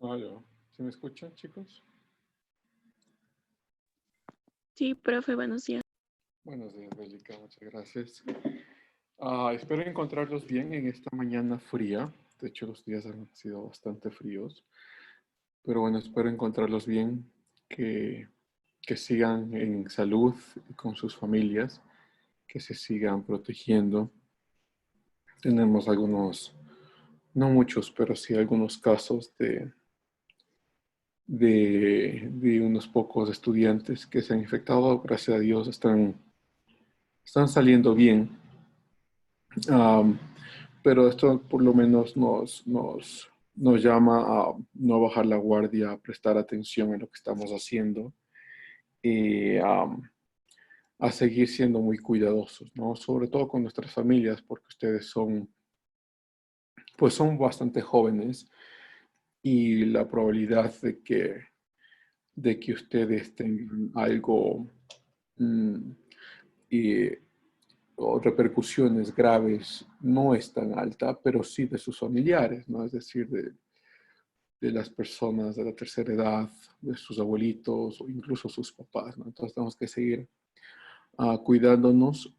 Hola, ¿sí me escuchan, chicos? Sí, profe, buenos días. Buenos días, Bélica, muchas gracias. Espero encontrarlos bien en esta mañana fría. De hecho, los días han sido bastante fríos. Pero bueno, espero encontrarlos bien, que, que sigan en salud y con sus familias, que se sigan protegiendo. Tenemos algunos, no muchos, pero sí algunos casos de unos pocos estudiantes que se han infectado. Gracias a Dios están saliendo bien. Am, pero esto por lo menos nos llama a no bajar la guardia, a prestar atención en lo que estamos haciendo y a seguir siendo muy cuidadosos, ¿no? Sobre todo con nuestras familias, porque ustedes pues son bastante jóvenes y la probabilidad de que ustedes tengan algo mm, y o repercusiones graves no es tan alta, pero sí de sus familiares, ¿no? Es decir, de las personas de la tercera edad, de sus abuelitos o incluso sus papás, ¿no? Entonces tenemos que seguir cuidándonos.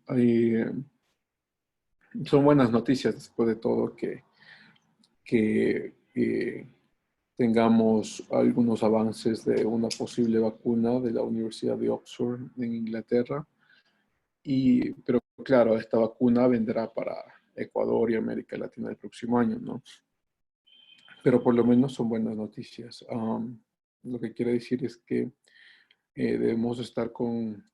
Son buenas noticias después de todo que tengamos algunos avances de una posible vacuna de la Universidad de Oxford en Inglaterra. Pero claro, esta vacuna vendrá para Ecuador y América Latina el próximo año, ¿no? Pero por lo menos son buenas noticias. Lo que quiere decir es que debemos estar con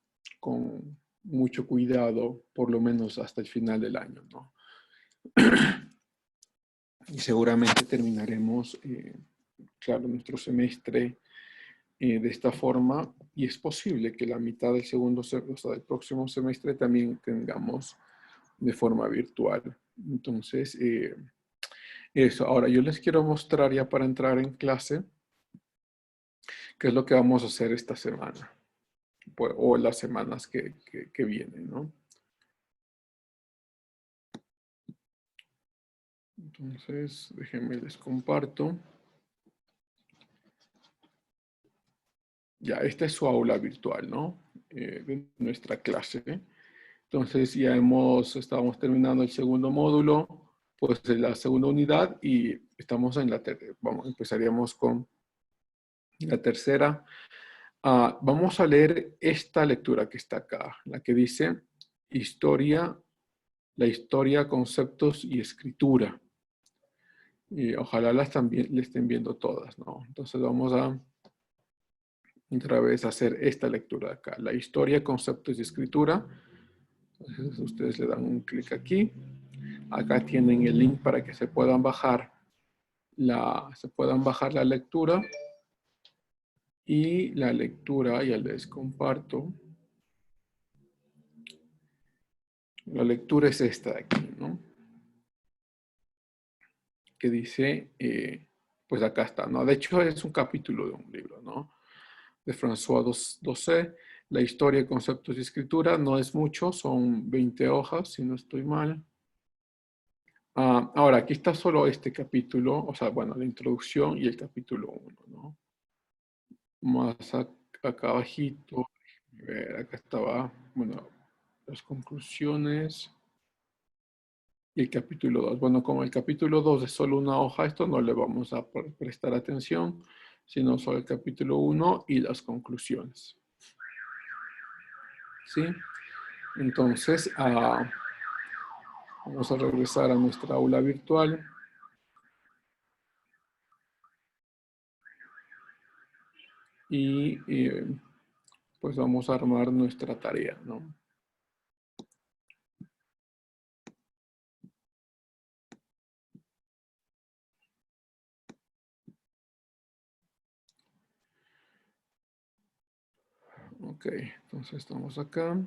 mucho cuidado, por lo menos hasta el final del año, ¿no? Y seguramente terminaremos, claro, nuestro semestre de esta forma, y es posible que la mitad del segundo semestre, o sea, del próximo semestre también tengamos de forma virtual. Entonces, eso. Ahora, yo les quiero mostrar ya para entrar en clase qué es lo que vamos a hacer esta semana, pues, o las semanas que vienen, ¿no? Entonces, déjenme les comparto. Ya, esta es su aula virtual, ¿no? De nuestra clase. Entonces, ya estábamos terminando el segundo módulo, pues de la segunda unidad y estamos en la tercera. Vamos, empezaríamos con la tercera. Vamos a leer esta lectura que está acá, la que dice la historia, conceptos y escritura. Y ojalá le estén viendo todas, ¿no? Entonces vamos a otra vez hacer esta lectura de acá. La historia, conceptos y escritura. Entonces ustedes le dan un clic aquí. Acá tienen el link para que se puedan bajar la lectura. Y la lectura, ya les comparto. La lectura es esta de aquí, ¿no? Que dice, pues acá está, ¿no? De hecho es un capítulo de un libro, ¿no? De François Doucet, la historia, conceptos y escritura, no es mucho, son 20 hojas, si no estoy mal. Ahora, aquí está solo este capítulo, o sea, bueno, la introducción y el capítulo 1, ¿no? Más acá abajito, a ver, acá estaba, bueno, las conclusiones y el capítulo 2. Bueno, como el capítulo 2 es solo una hoja, esto no le vamos a prestar atención, sino solo el capítulo 1 y las conclusiones. ¿Sí? Entonces, vamos a regresar a nuestra aula virtual. Y pues vamos a armar nuestra tarea, ¿no? Ok, entonces estamos acá.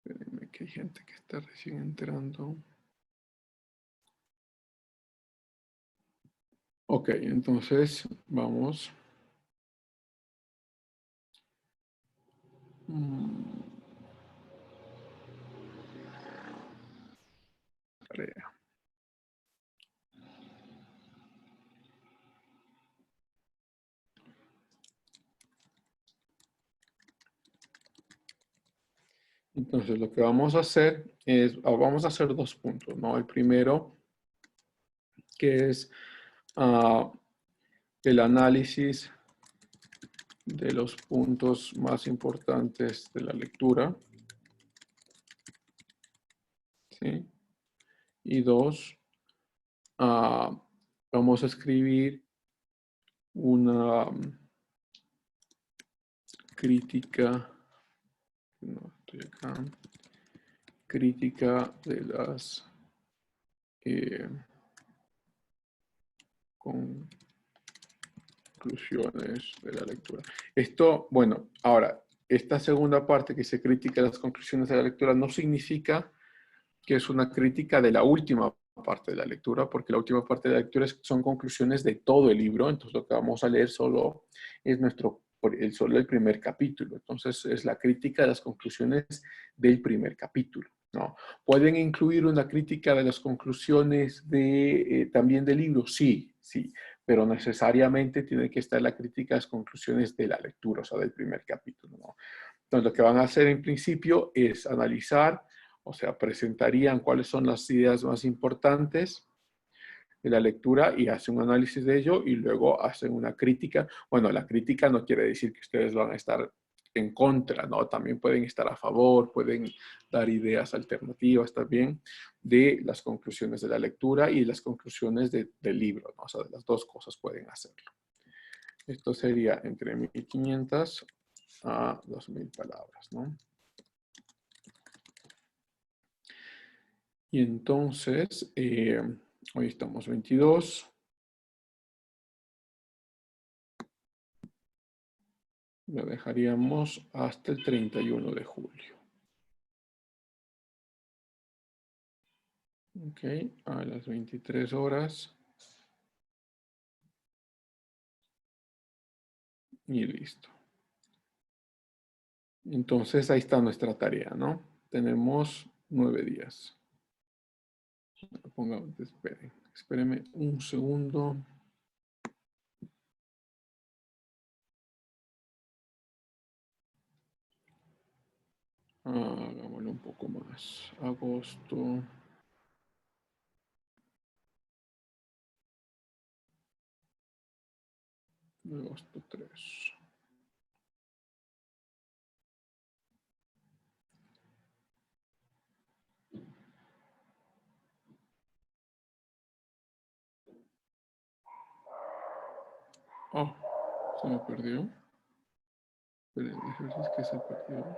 Espérenme que hay gente que está recién entrando. Ok, entonces vamos. tarea. Entonces, lo que vamos a hacer es, vamos a hacer 2 puntos, ¿no? El primero, que es el análisis de los puntos más importantes de la lectura, ¿sí? Y 2, vamos a escribir una crítica, no, estoy acá, crítica de las conclusiones de la lectura. Esto, bueno, ahora, esta segunda parte que se critica las conclusiones de la lectura no significa que es una crítica de la última parte de la lectura, porque la última parte de la lectura son conclusiones de todo el libro, entonces lo que vamos a leer solo es solo el primer capítulo, entonces es la crítica de las conclusiones del primer capítulo, ¿no? ¿Pueden incluir una crítica de las conclusiones también del libro? Sí, sí, pero necesariamente tiene que estar la crítica de las conclusiones de la lectura, o sea, del primer capítulo, ¿no? Entonces lo que van a hacer en principio es analizar, o sea, presentarían cuáles son las ideas más importantes de la lectura y hacen un análisis de ello y luego hacen una crítica. Bueno, la crítica no quiere decir que ustedes van a estar en contra, ¿no? También pueden estar a favor, pueden dar ideas alternativas también de las conclusiones de la lectura y las conclusiones del libro, ¿no? O sea, de las dos cosas pueden hacerlo. Esto sería entre 1500 a 2000 palabras, ¿no? Y entonces, hoy estamos 22. Lo dejaríamos hasta el 31 de julio. Ok, a las 23 horas. Y listo. Entonces, ahí está nuestra tarea, ¿no? Tenemos 9 días. Pongamos, espérenme un segundo. Hagámoslo un poco más. Agosto. Agosto 3. Oh, se me perdió. Esperen, es que se perdió.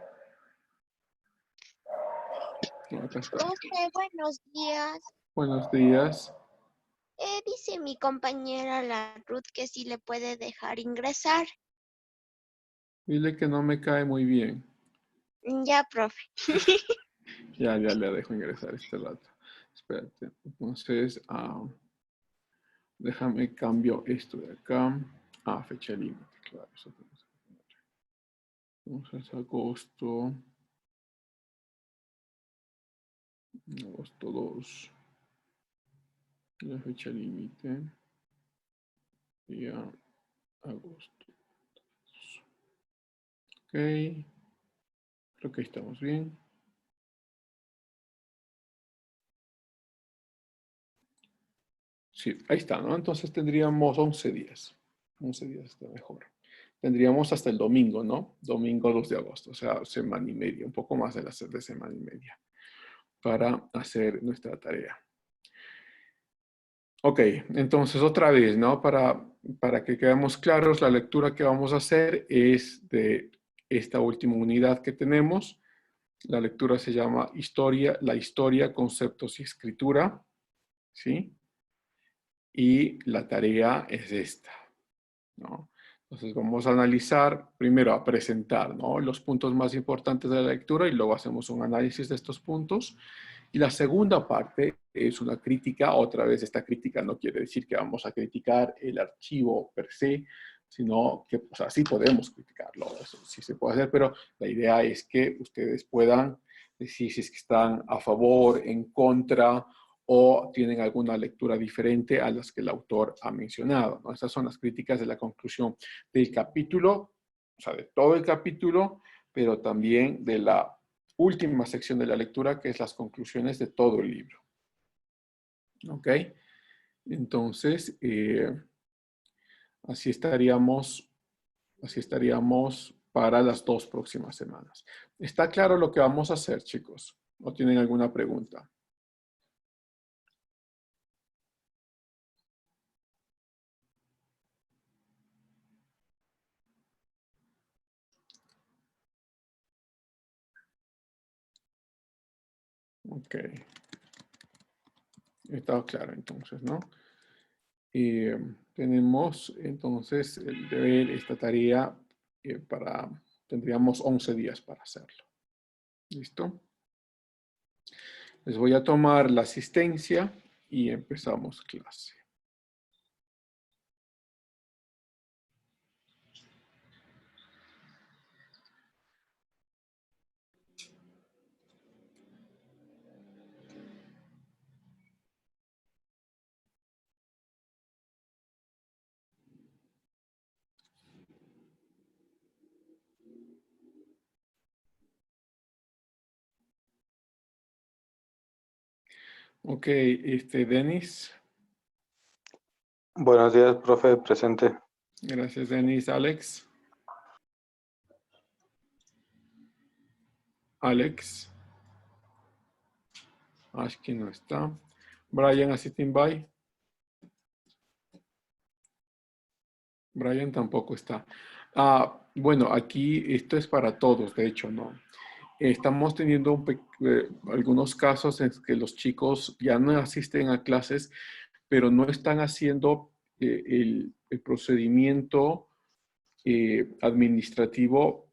No, acá está. Profe, buenos días. Buenos días. Dice mi compañera la Ruth que sí le puede dejar ingresar. Dile que no me cae muy bien. Ya, profe. Ya le dejo ingresar este rato. Espérate. Entonces, déjame cambio esto de acá. Fecha límite, claro. Eso tenemos que poner. Entonces, agosto 2. La fecha límite. Día agosto. Ok. Creo que estamos bien. Sí, ahí está, ¿no? Entonces tendríamos 11 días. 11 días está mejor. Tendríamos hasta el domingo, ¿no? Domingo 2 de agosto, o sea, semana y media, un poco más de semana y media para hacer nuestra tarea. Ok, entonces otra vez, ¿no? Para que quedemos claros, la lectura que vamos a hacer es de esta última unidad que tenemos. La lectura se llama la historia, conceptos y escritura, ¿sí? Y la tarea es esta, ¿no? Entonces vamos a analizar, primero a presentar, ¿no?, los puntos más importantes de la lectura y luego hacemos un análisis de estos puntos. Y la segunda parte es una crítica. Otra vez, esta crítica no quiere decir que vamos a criticar el archivo per se, sino que, o sea, sí podemos criticarlo, eso sí se puede hacer, pero la idea es que ustedes puedan decir si es que están a favor, en contra, o tienen alguna lectura diferente a las que el autor ha mencionado, ¿no? Estas son las críticas de la conclusión del capítulo, o sea, de todo el capítulo, pero también de la última sección de la lectura, que es las conclusiones de todo el libro. ¿Ok? Entonces, así estaríamos para las 2 próximas semanas. ¿Está claro lo que vamos a hacer, chicos? ¿O tienen alguna pregunta? Ok. Está claro entonces, ¿no? Tenemos entonces el deber, esta tarea tendríamos 11 días para hacerlo. ¿Listo? Les voy a tomar la asistencia y empezamos clase. Ok, Denis. Buenos días, profe, presente. Gracias, Denis. Alex. Alex. Ashki no está. Brian, assisting by. Brian tampoco está. Bueno, aquí esto es para todos, de hecho, ¿no? Estamos teniendo algunos casos en que los chicos ya no asisten a clases, pero no están haciendo el procedimiento administrativo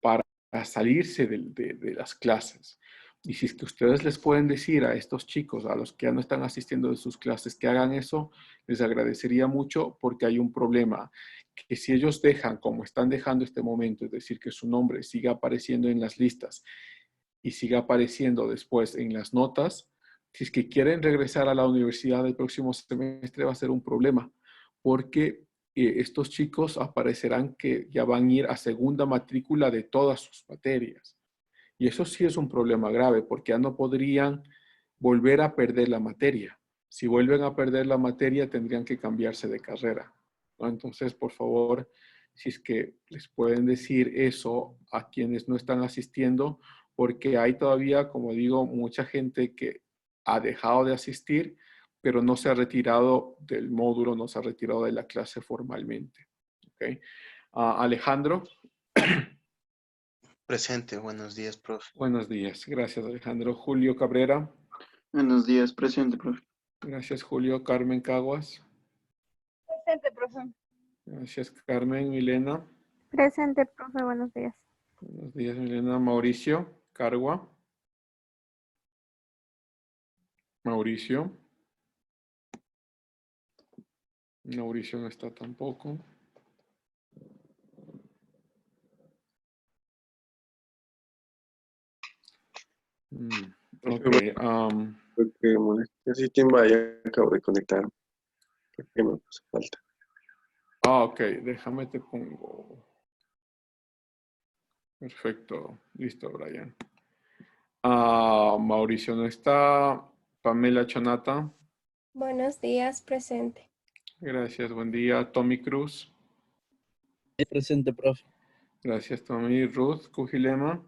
para salirse de las clases. Y si es que ustedes les pueden decir a estos chicos, a los que ya no están asistiendo de sus clases, que hagan eso, les agradecería mucho porque hay un problema. Que si ellos dejan, como están dejando este momento, es decir, que su nombre siga apareciendo en las listas y siga apareciendo después en las notas, si es que quieren regresar a la universidad el próximo semestre va a ser un problema, porque estos chicos aparecerán que ya van a ir a segunda matrícula de todas sus materias. Y eso sí es un problema grave, porque ya no podrían volver a perder la materia. Si vuelven a perder la materia, tendrían que cambiarse de carrera, ¿no? Entonces, por favor, si es que les pueden decir eso a quienes no están asistiendo, porque hay todavía, como digo, mucha gente que ha dejado de asistir, pero no se ha retirado del módulo, no se ha retirado de la clase formalmente. ¿Okay? Alejandro. Presente, buenos días, profe. Buenos días, gracias Alejandro. Julio Cabrera. Buenos días, presente, profe. Gracias Julio. Carmen Caguas. Presente, profe. Gracias Carmen. Milena. Presente, profe, buenos días. Buenos días Milena. Mauricio Cargua. Mauricio. Mauricio no está tampoco. Ok. Porque molestia System vaya, acabo de conectar. Porque me hace falta. Ok. Déjame te pongo. Perfecto. Listo, Brian. Mauricio no está. Pamela Chanata. Buenos días, presente. Gracias. Buen día. Tommy Cruz. Presente, profe. Gracias, Tommy. Ruth Cujilema.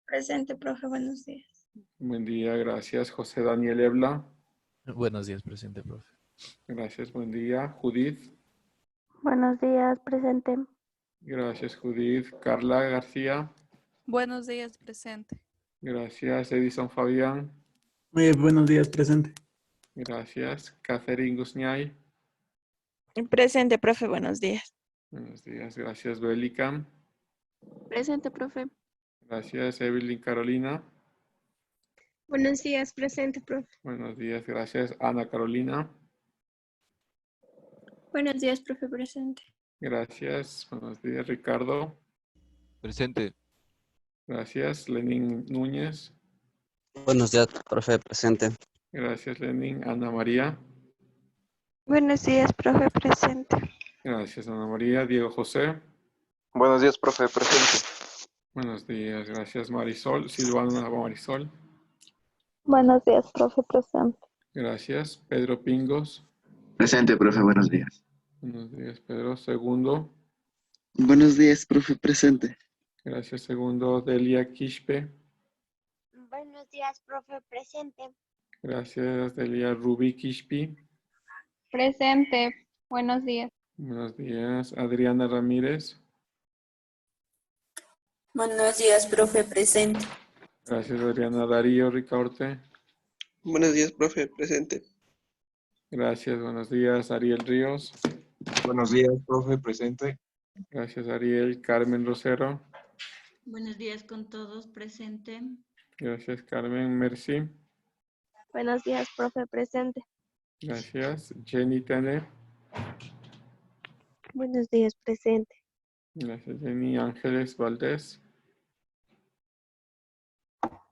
Presente, profe, buenos días. Buen día, gracias. José Daniel Ebla. Buenos días, presente, profe. Gracias, buen día. Judith. Buenos días, presente. Gracias, Judith. Carla García. Buenos días, presente. Gracias, Edison Fabián. Buenos días, presente. Gracias, Catherine Guzñay. Presente, profe, buenos días. Buenos días, gracias, Bélica. Presente, profe. Gracias, Evelyn Carolina. Buenos días, presente, profe. Buenos días, gracias, Ana Carolina. Buenos días, profe, presente. Gracias, buenos días, Ricardo. Presente. Gracias, Lenín Núñez. Buenos días, profe, presente. Gracias, Lenin. Ana María. Buenos días, profe, presente. Gracias, Ana María. Diego José. Buenos días, profe, presente. Buenos días. Gracias, Marisol. Silvana Marisol. Buenos días, profe, presente. Gracias. Pedro Pingos. Presente, profe, buenos días. Buenos días, Pedro. Segundo. Buenos días, profe, presente. Gracias, segundo. Delia Quispe. Buenos días, profe, presente. Gracias, Delia Rubí Quispe. Presente. Buenos días. Buenos días. Adriana Ramírez. Buenos días, profe, presente. Gracias, Adriana. Darío Ricaurte. Buenos días, profe, presente. Gracias, buenos días. Ariel Ríos. Buenos días, profe, presente. Gracias, Ariel. Carmen Rosero. Buenos días con todos, presente. Gracias, Carmen. Merci. Buenos días, profe, presente. Gracias. Jenny Tene. Buenos días, presente. Gracias, Jenny. Ángeles Valdés.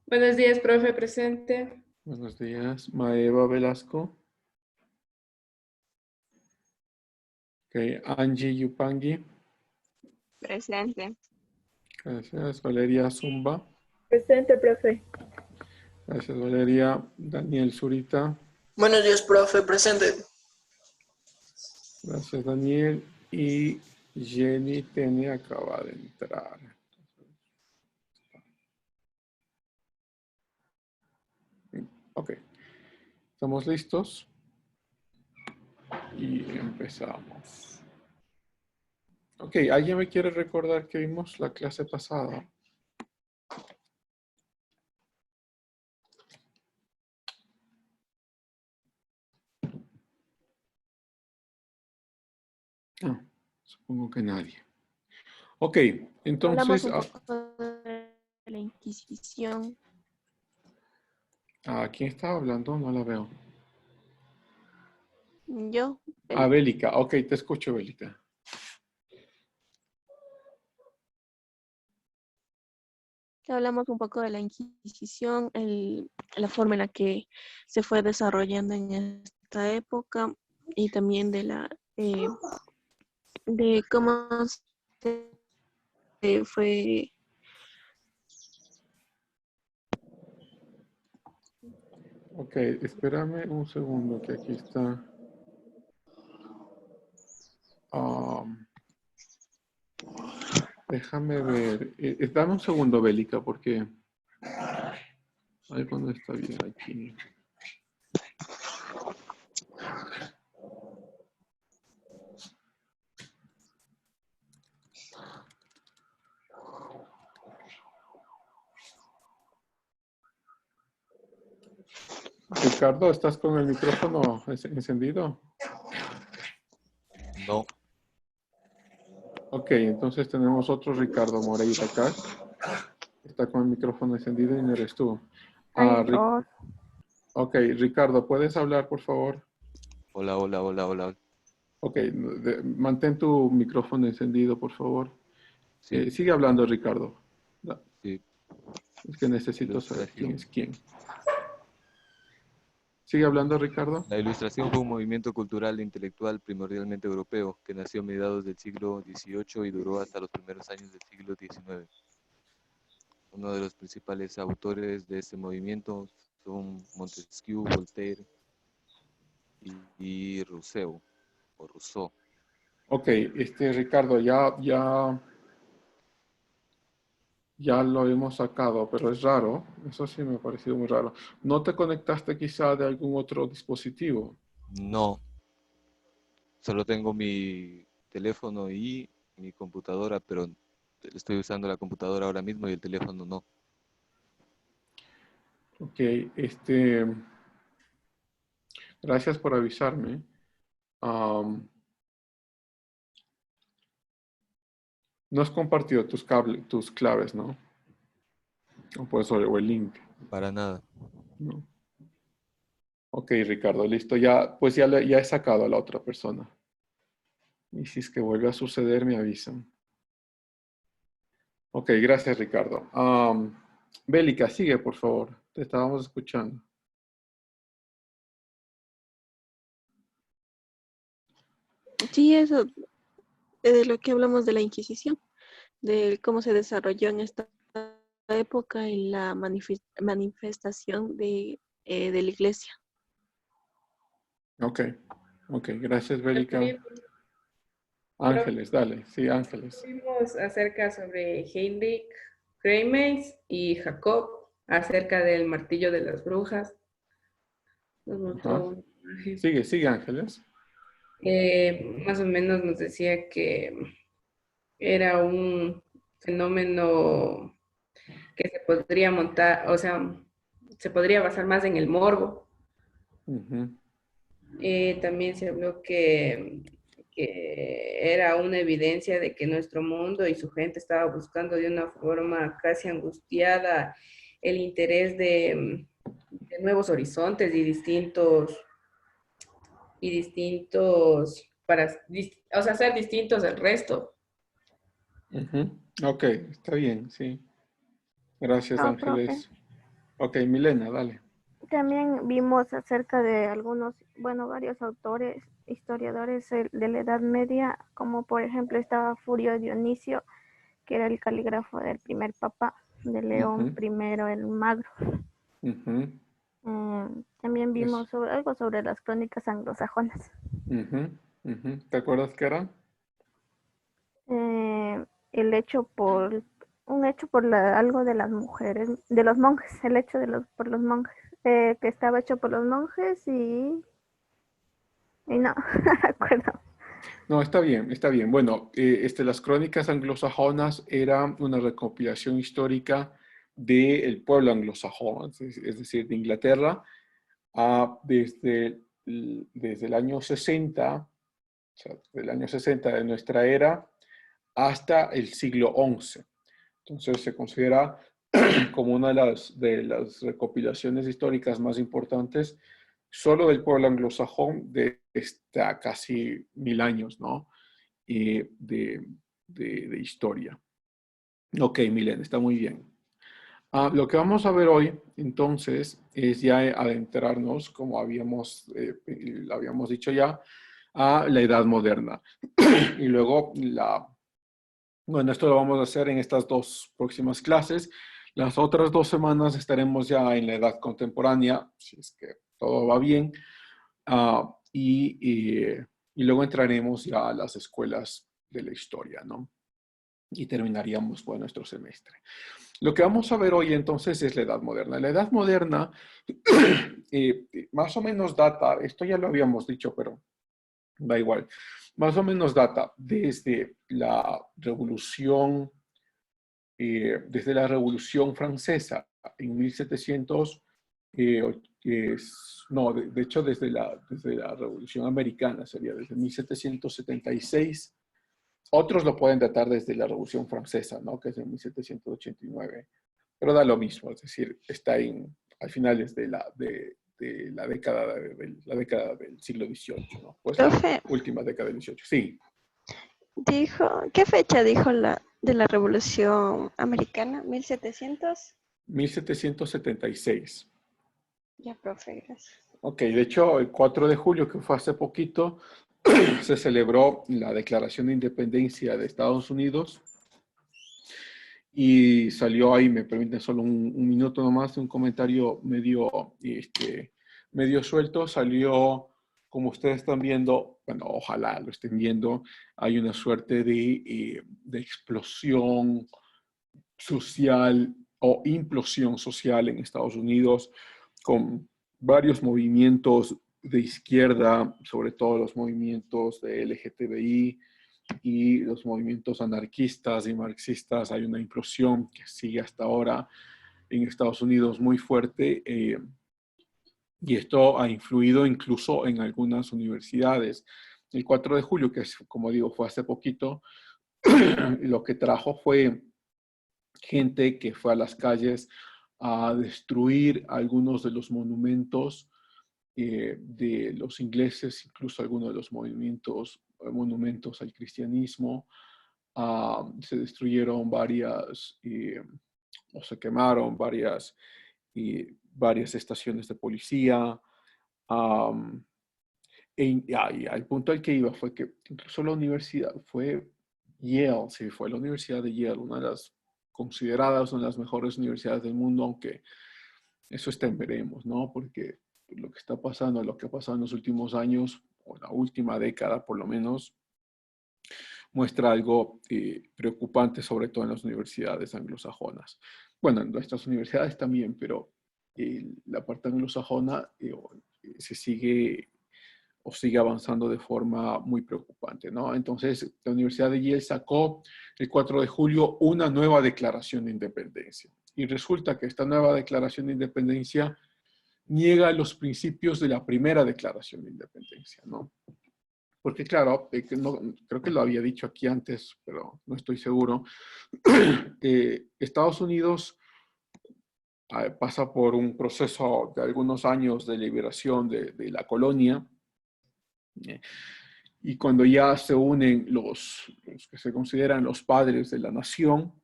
Buenos días, profe, presente. Buenos días. Maeva Velasco. Ok. Angie Yupangi. Presente. Gracias. Valeria Zumba. Presente, profe. Gracias, Valeria. Daniel Zurita. Buenos días, profe, presente. Gracias, Daniel. Y Jenny Tene acaba de entrar. Ok. ¿Estamos listos? Y empezamos. Ok, ¿alguien me quiere recordar que vimos la clase pasada? Ah, supongo que nadie. Ok, entonces, Hablamos un poco de la Inquisición. ¿a quién estaba hablando? No la veo. Yo, Ah, Bélica. Ok, te escucho, Bélica. hablamos un poco de la Inquisición, la forma en la que se fue desarrollando en esta época y también de cómo se fue. Ok, espérame un segundo que aquí está. Déjame ver. Dame un segundo, Bélica, porque algo no está bien aquí. Ricardo, ¿estás con el micrófono encendido? No. Ok, entonces tenemos otro Ricardo Moreira acá. Está con el micrófono encendido y no eres tú. Ok, Ricardo, ¿puedes hablar, por favor? Hola, hola, hola, hola. Ok, mantén tu micrófono encendido, por favor. Sí. Sigue hablando, Ricardo. Sí. Es que necesito saber quién es quién. ¿Sigue hablando, Ricardo? La Ilustración fue un movimiento cultural e intelectual primordialmente europeo que nació a mediados del siglo XVIII y duró hasta los primeros años del siglo XIX. Uno de los principales autores de este movimiento son Montesquieu, Voltaire y Rousseau, o Rousseau. Ok, Ricardo, ya lo hemos sacado, pero es raro. Eso sí me ha parecido muy raro. ¿No te conectaste quizá de algún otro dispositivo? No, solo tengo mi teléfono y mi computadora, pero estoy usando la computadora ahora mismo y el teléfono no. Ok, gracias por avisarme. No has compartido tus claves, ¿no? O el link. Para nada. No. Ok, Ricardo, listo. Pues ya he sacado a la otra persona. Y si es que vuelve a suceder, me avisan. Ok, gracias, Ricardo. Bélica, sigue, por favor. Te estábamos escuchando. Sí, eso de lo que hablamos de la Inquisición, de cómo se desarrolló en esta época y la manifestación de la iglesia. Ok, ok, gracias, Bélica. También Ángeles, dale, sí, Ángeles. vimos acerca sobre Heinrich Kremes y Jacob, acerca del martillo de las brujas. Nos mostró Ajá. un personaje. Sigue, Ángeles. Más o menos nos decía que era un fenómeno que se podría montar, o sea, se podría basar más en el morbo. Ujú. También se habló que era una evidencia de que nuestro mundo y su gente estaba buscando de una forma casi angustiada el interés de nuevos horizontes y distintos para, o sea, ser distintos del resto. Ujú. Ok, está bien, sí. Gracias, No, profe. Ángeles. Ok, Milena, dale. También vimos acerca de algunos, bueno, varios autores, historiadores de la Edad Media, como por ejemplo estaba Furio Dionisio, que era el calígrafo del primer papa de León Ujú, I el Magno. ujú. También Eso. vimos algo sobre las crónicas anglosajonas. Ujú, ujú. ¿Te acuerdas qué era? El hecho por, un hecho por algo de las mujeres, de los monjes, el hecho por los monjes, que estaba hecho por los monjes y no, no me acuerdo. No, está bien, está bien. Bueno, las crónicas anglosajonas eran una recopilación histórica del pueblo anglosajón, es decir, de Inglaterra, desde el año 60, o sea, del año 60 de nuestra era, hasta el siglo XI. Entonces se considera como una de las recopilaciones históricas más importantes solo del pueblo anglosajón de casi 1000 años, ¿no? De, de historia. Ok, Milen, está muy bien. Lo que vamos a ver hoy, entonces, es ya adentrarnos, como habíamos dicho ya, a la Edad Moderna. Y luego, bueno, esto lo vamos a hacer en estas dos próximas clases. Las otras 2 semanas estaremos ya en la Edad Contemporánea, si es que todo va bien. Y luego entraremos ya a las escuelas de la historia, ¿no? Y terminaríamos pues, nuestro semestre. Lo que vamos a ver hoy entonces es la Edad Moderna. La Edad Moderna más o menos data, esto ya lo habíamos dicho, pero da igual, más o menos data desde la Revolución Francesa en 1700, no, de hecho desde la Revolución Americana sería desde 1776. Otros lo pueden datar desde la Revolución Francesa, ¿no? Que es en 1789, pero da lo mismo, es decir, está al finales de la década del siglo XVIII, ¿no? Pues la Profe, última década del XVIII, sí. ¿qué fecha dijo de la Revolución Americana? ¿1700? 1776. Ya, profe, gracias. Ok, de hecho, el 4 de julio, que fue hace poquito, se celebró la Declaración de Independencia de Estados Unidos y salió ahí, me permiten solo un minuto nomás, un comentario medio suelto, salió, como ustedes están viendo, bueno, ojalá lo estén viendo, hay una suerte de explosión social o implosión social en Estados Unidos con varios movimientos de izquierda, sobre todo los movimientos de LGTBI y los movimientos anarquistas y marxistas. Hay una implosión que sigue hasta ahora en Estados Unidos muy fuerte y esto ha influido incluso en algunas universidades. El 4 de julio, que es, como digo, fue hace poquito, lo que trajo fue gente que fue a las calles a destruir algunos de los monumentos de los ingleses, incluso algunos de los monumentos al cristianismo. Se destruyeron o se quemaron varias estaciones de policía. y al punto al que iba fue que incluso la universidad fue Yale, sí, fue la Universidad de Yale, una de las consideradas una de las mejores universidades del mundo, aunque eso está en veremos, ¿no? Porque lo que está pasando, lo que ha pasado en los últimos años, o la última década por lo menos, muestra algo preocupante, sobre todo en las universidades anglosajonas. Bueno, en nuestras universidades también, pero la parte anglosajona se sigue o sigue avanzando de forma muy preocupante, ¿no? Entonces, la Universidad de Yale sacó el 4 de julio una nueva declaración de independencia. Y resulta que esta nueva declaración de independencia niega los principios de la primera declaración de independencia, ¿no? Porque claro, creo que lo había dicho aquí antes, pero no estoy seguro. Estados Unidos pasa por un proceso de algunos años de liberación de la colonia. Y cuando ya se unen los que se consideran los padres de la nación,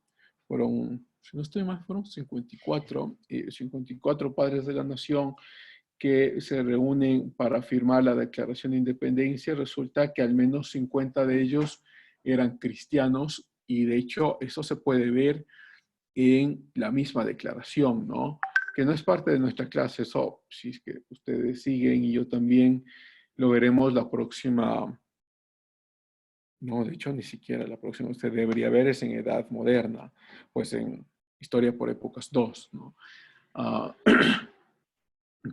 fueron, si no estoy mal, fueron 54 padres de la nación que se reúnen para firmar la Declaración de Independencia. Resulta que al menos 50 de ellos eran cristianos y de hecho eso se puede ver en la misma declaración, ¿no? Que no es parte de nuestra clase, eso, si es que ustedes siguen y yo también, lo veremos la próxima, no, de hecho ni siquiera la próxima, usted debería ver es en Edad Moderna, pues en Historia por Épocas 2, ¿no?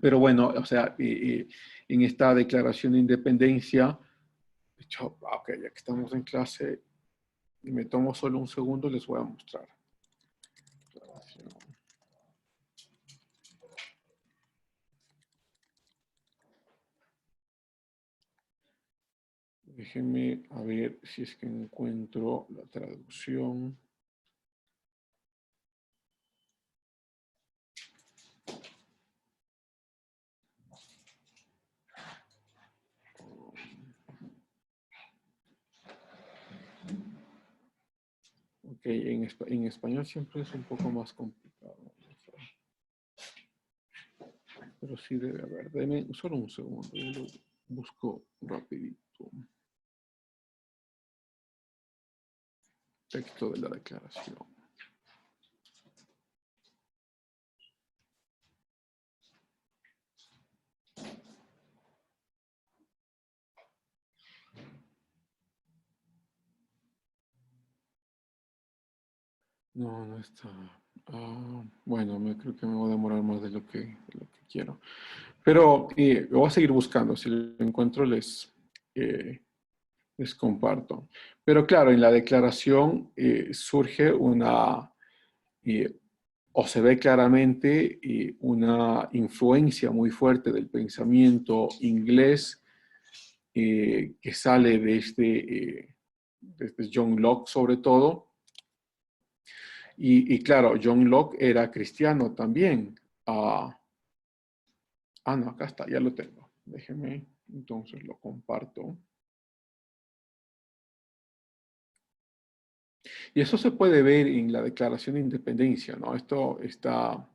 Pero bueno, o sea, en esta declaración de independencia, de hecho, ok, ya que estamos en clase, y me tomo solo un segundo, les voy a mostrar. Declaración. Déjenme a ver si es que encuentro la traducción. Ok, en español siempre es un poco más complicado. Pero sí debe haber. Denme solo un segundo, yo lo busco rapidito. Texto de la declaración. No, no está. Bueno, creo que me voy a demorar más de lo que quiero. Pero lo voy a seguir buscando. Si lo encuentro, les comparto. Pero claro, en la declaración surge una, o se ve claramente una influencia muy fuerte del pensamiento inglés que sale desde John Locke sobre todo. Y claro, John Locke era cristiano también. No, acá está, ya lo tengo. Déjeme, entonces lo comparto. Y eso se puede ver en la Declaración de Independencia, ¿no? Esto está,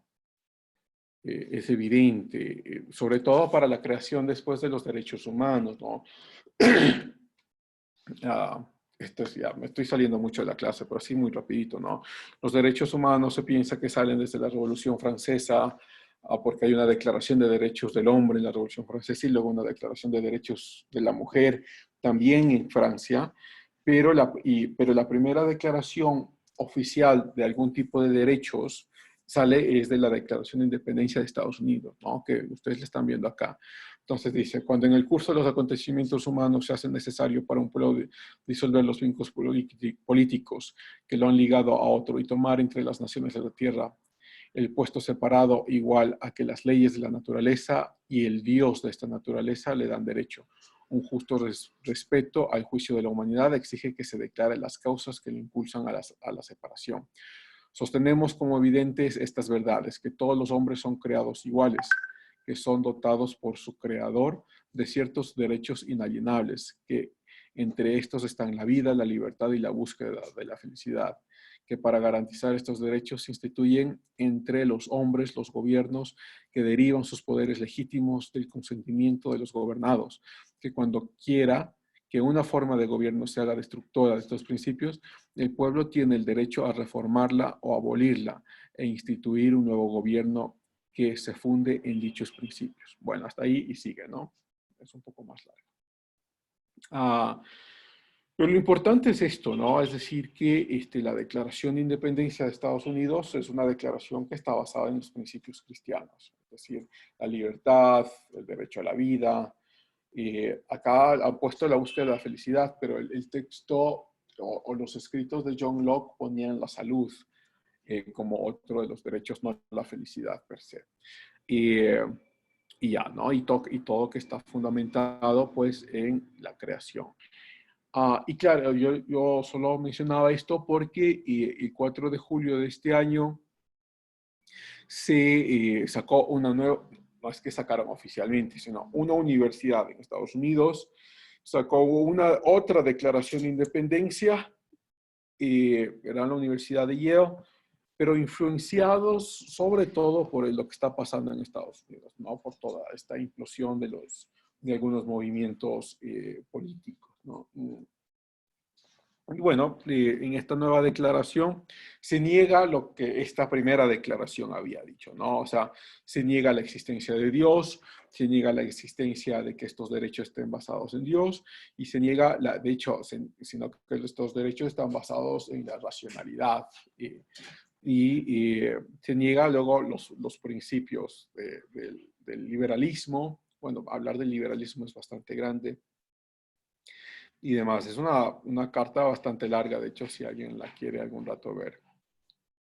es evidente, sobre todo para la creación después de los derechos humanos, ¿no? Esto es ya, me estoy saliendo mucho de la clase, pero así muy rapidito, ¿no? Los derechos humanos se piensa que salen desde la Revolución Francesa, porque hay una declaración de derechos del hombre en la Revolución Francesa y luego una declaración de derechos de la mujer también en Francia, pero la primera declaración oficial de algún tipo de derechos es de la Declaración de Independencia de Estados Unidos, ¿no? Que ustedes le están viendo acá. Entonces dice, cuando en el curso de los acontecimientos humanos se hace necesario para un pueblo disolver los vínculos políticos que lo han ligado a otro y tomar entre las naciones de la tierra el puesto separado igual a que las leyes de la naturaleza y el Dios de esta naturaleza le dan derecho. Un justo respeto al juicio de la humanidad exige que se declaren las causas que le impulsan a la separación. Sostenemos como evidentes estas verdades, que todos los hombres son creados iguales, que son dotados por su creador de ciertos derechos inalienables, que entre estos están la vida, la libertad y la búsqueda de la felicidad, que para garantizar estos derechos se instituyen entre los hombres los gobiernos que derivan sus poderes legítimos del consentimiento de los gobernados, que cuando quiera que una forma de gobierno se haga destructora de estos principios, el pueblo tiene el derecho a reformarla o abolirla e instituir un nuevo gobierno que se funde en dichos principios. Bueno, hasta ahí y sigue, ¿no? Es un poco más largo. Pero lo importante es esto, ¿no? Es decir, que la Declaración de Independencia de Estados Unidos es una declaración que está basada en los principios cristianos, es decir, la libertad, el derecho a la vida. Acá han puesto la búsqueda de la felicidad, pero el texto o los escritos de John Locke ponían la salud como otro de los derechos, no la felicidad per se. Y ya, ¿no? Y todo que está fundamentado pues en la creación. Y claro, yo solo mencionaba esto porque el 4 de julio de este año se sacó una nueva, no es que sacaron oficialmente, sino una universidad en Estados Unidos sacó otra declaración de independencia, era la Universidad de Yale, pero influenciados sobre todo por lo que está pasando en Estados Unidos, ¿no? Por toda esta implosión de algunos movimientos políticos, ¿no? Y bueno, en esta nueva declaración se niega lo que esta primera declaración había dicho, ¿no? O sea, se niega la existencia de Dios, se niega la existencia de que estos derechos estén basados en Dios, y se niega, de hecho, sino que estos derechos están basados en la racionalidad. Y se niega luego los principios del liberalismo. Bueno, hablar del liberalismo es bastante grande. Y demás. Es una carta bastante larga, de hecho, si alguien la quiere algún rato ver.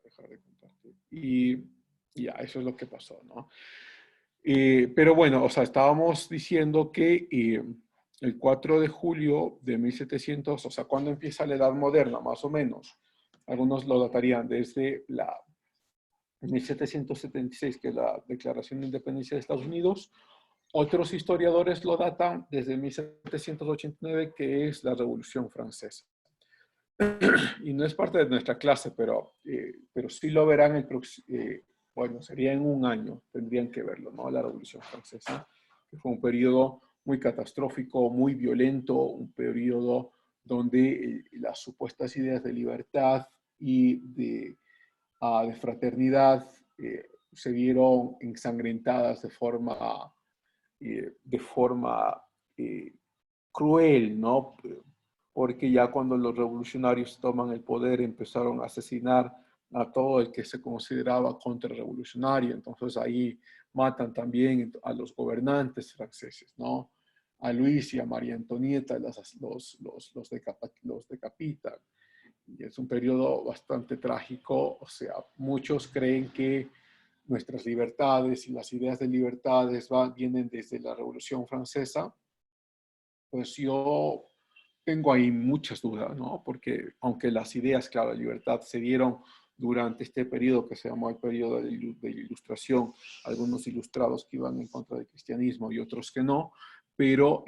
Dejar de compartir. Y ya, eso es lo que pasó, ¿no? Pero bueno, o sea, estábamos diciendo que el 4 de julio de 1700, o sea, ¿cuándo empieza la Edad Moderna? Más o menos. Algunos lo datarían desde 1776, que es la Declaración de Independencia de Estados Unidos. Otros historiadores lo datan desde 1789, que es la Revolución Francesa. Y no es parte de nuestra clase, pero sí lo verán bueno, sería en un año, tendrían que verlo, ¿no? La Revolución Francesa, que fue un periodo muy catastrófico, muy violento, un periodo donde las supuestas ideas de libertad y de fraternidad se vieron ensangrentadas de forma cruel, ¿no? Porque ya cuando los revolucionarios toman el poder empezaron a asesinar a todo el que se consideraba contrarrevolucionario. Entonces ahí matan también a los gobernantes franceses, ¿no? A Luis y a María Antonieta los decapitan. Y es un periodo bastante trágico. O sea, muchos creen que nuestras libertades y las ideas de libertades vienen desde la Revolución Francesa. Pues yo tengo ahí muchas dudas, ¿no? Porque aunque las ideas, claro, de libertad se dieron durante este periodo que se llamó el periodo de Ilustración, algunos ilustrados que iban en contra del cristianismo y otros que no, pero